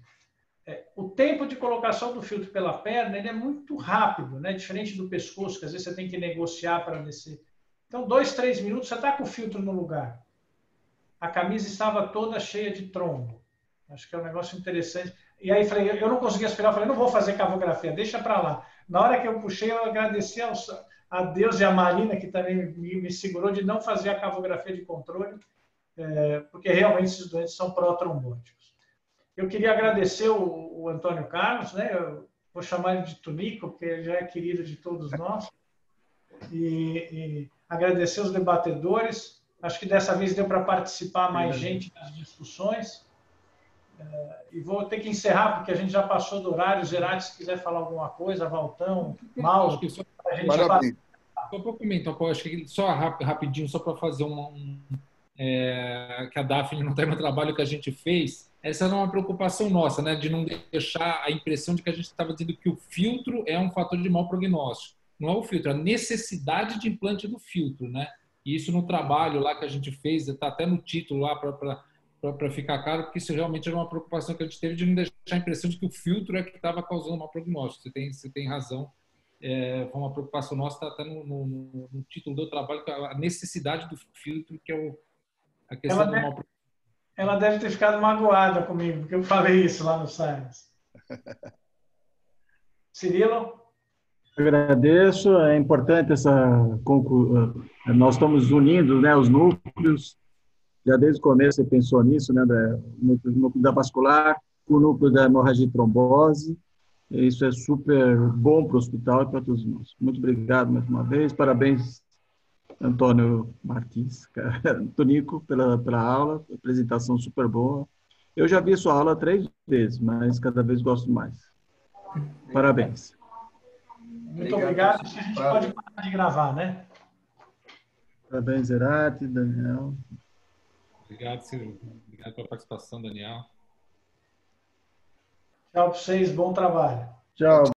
O tempo de colocação do filtro pela perna ele é muito rápido, né? Diferente do pescoço, que às vezes você tem que negociar para descer. Então, 2, 3 minutos, você está com o filtro no lugar. A camisa estava toda cheia de trombo. Acho que é um negócio interessante. E aí falei, eu não consegui aspirar, falei, não vou fazer cavografia, deixa para lá. Na hora que eu puxei, eu agradeci a Deus e a Marina, que também me segurou de não fazer a cavografia de controle, porque realmente esses doentes são protrombóticos. Eu queria agradecer o Antônio Carlos, né? Eu vou chamar ele de Tunico, porque ele já é querido de todos nós, e agradecer os debatedores. Acho que dessa vez deu para participar mais gente nas discussões. E vou ter que encerrar, porque a gente já passou do horário. Zerati, se quiser falar alguma coisa, Valtão, Mauro, a gente já passa. Só para comentar, acho que só rapidinho, só para fazer que a Daphne não tem no trabalho que a gente fez. Essa era uma preocupação nossa, né, de não deixar a impressão de que a gente estava dizendo que o filtro é um fator de mau prognóstico. Não é o filtro, é a necessidade de implante do filtro, né? E isso no trabalho lá que a gente fez, está até no título lá para ficar claro, porque isso realmente era uma preocupação que a gente teve de não deixar a impressão de que o filtro é que estava causando mau prognóstico. Você tem razão. Foi uma preocupação nossa, está até no título do trabalho, que é a necessidade do filtro, que é a questão do mau prognóstico. Ela deve ter ficado magoada comigo, porque eu falei isso lá no Science. Cirilo? Agradeço, é importante nós estamos unindo, né, os núcleos, já desde o começo você pensou nisso, né, o núcleo da vascular, o núcleo da hemorragia e trombose, e isso é super bom para o hospital e para todos nós. Muito obrigado mais uma vez, parabéns Antônio Martins, Tonico, pela aula, apresentação super boa. Eu já vi sua aula 3 vezes, mas cada vez gosto mais. Parabéns. Muito obrigado. Acho que a gente pode parar de gravar, né? Parabéns, Zerati, Daniel. Obrigado, Ciro. Obrigado pela participação, Daniel. Tchau para vocês, bom trabalho. Tchau.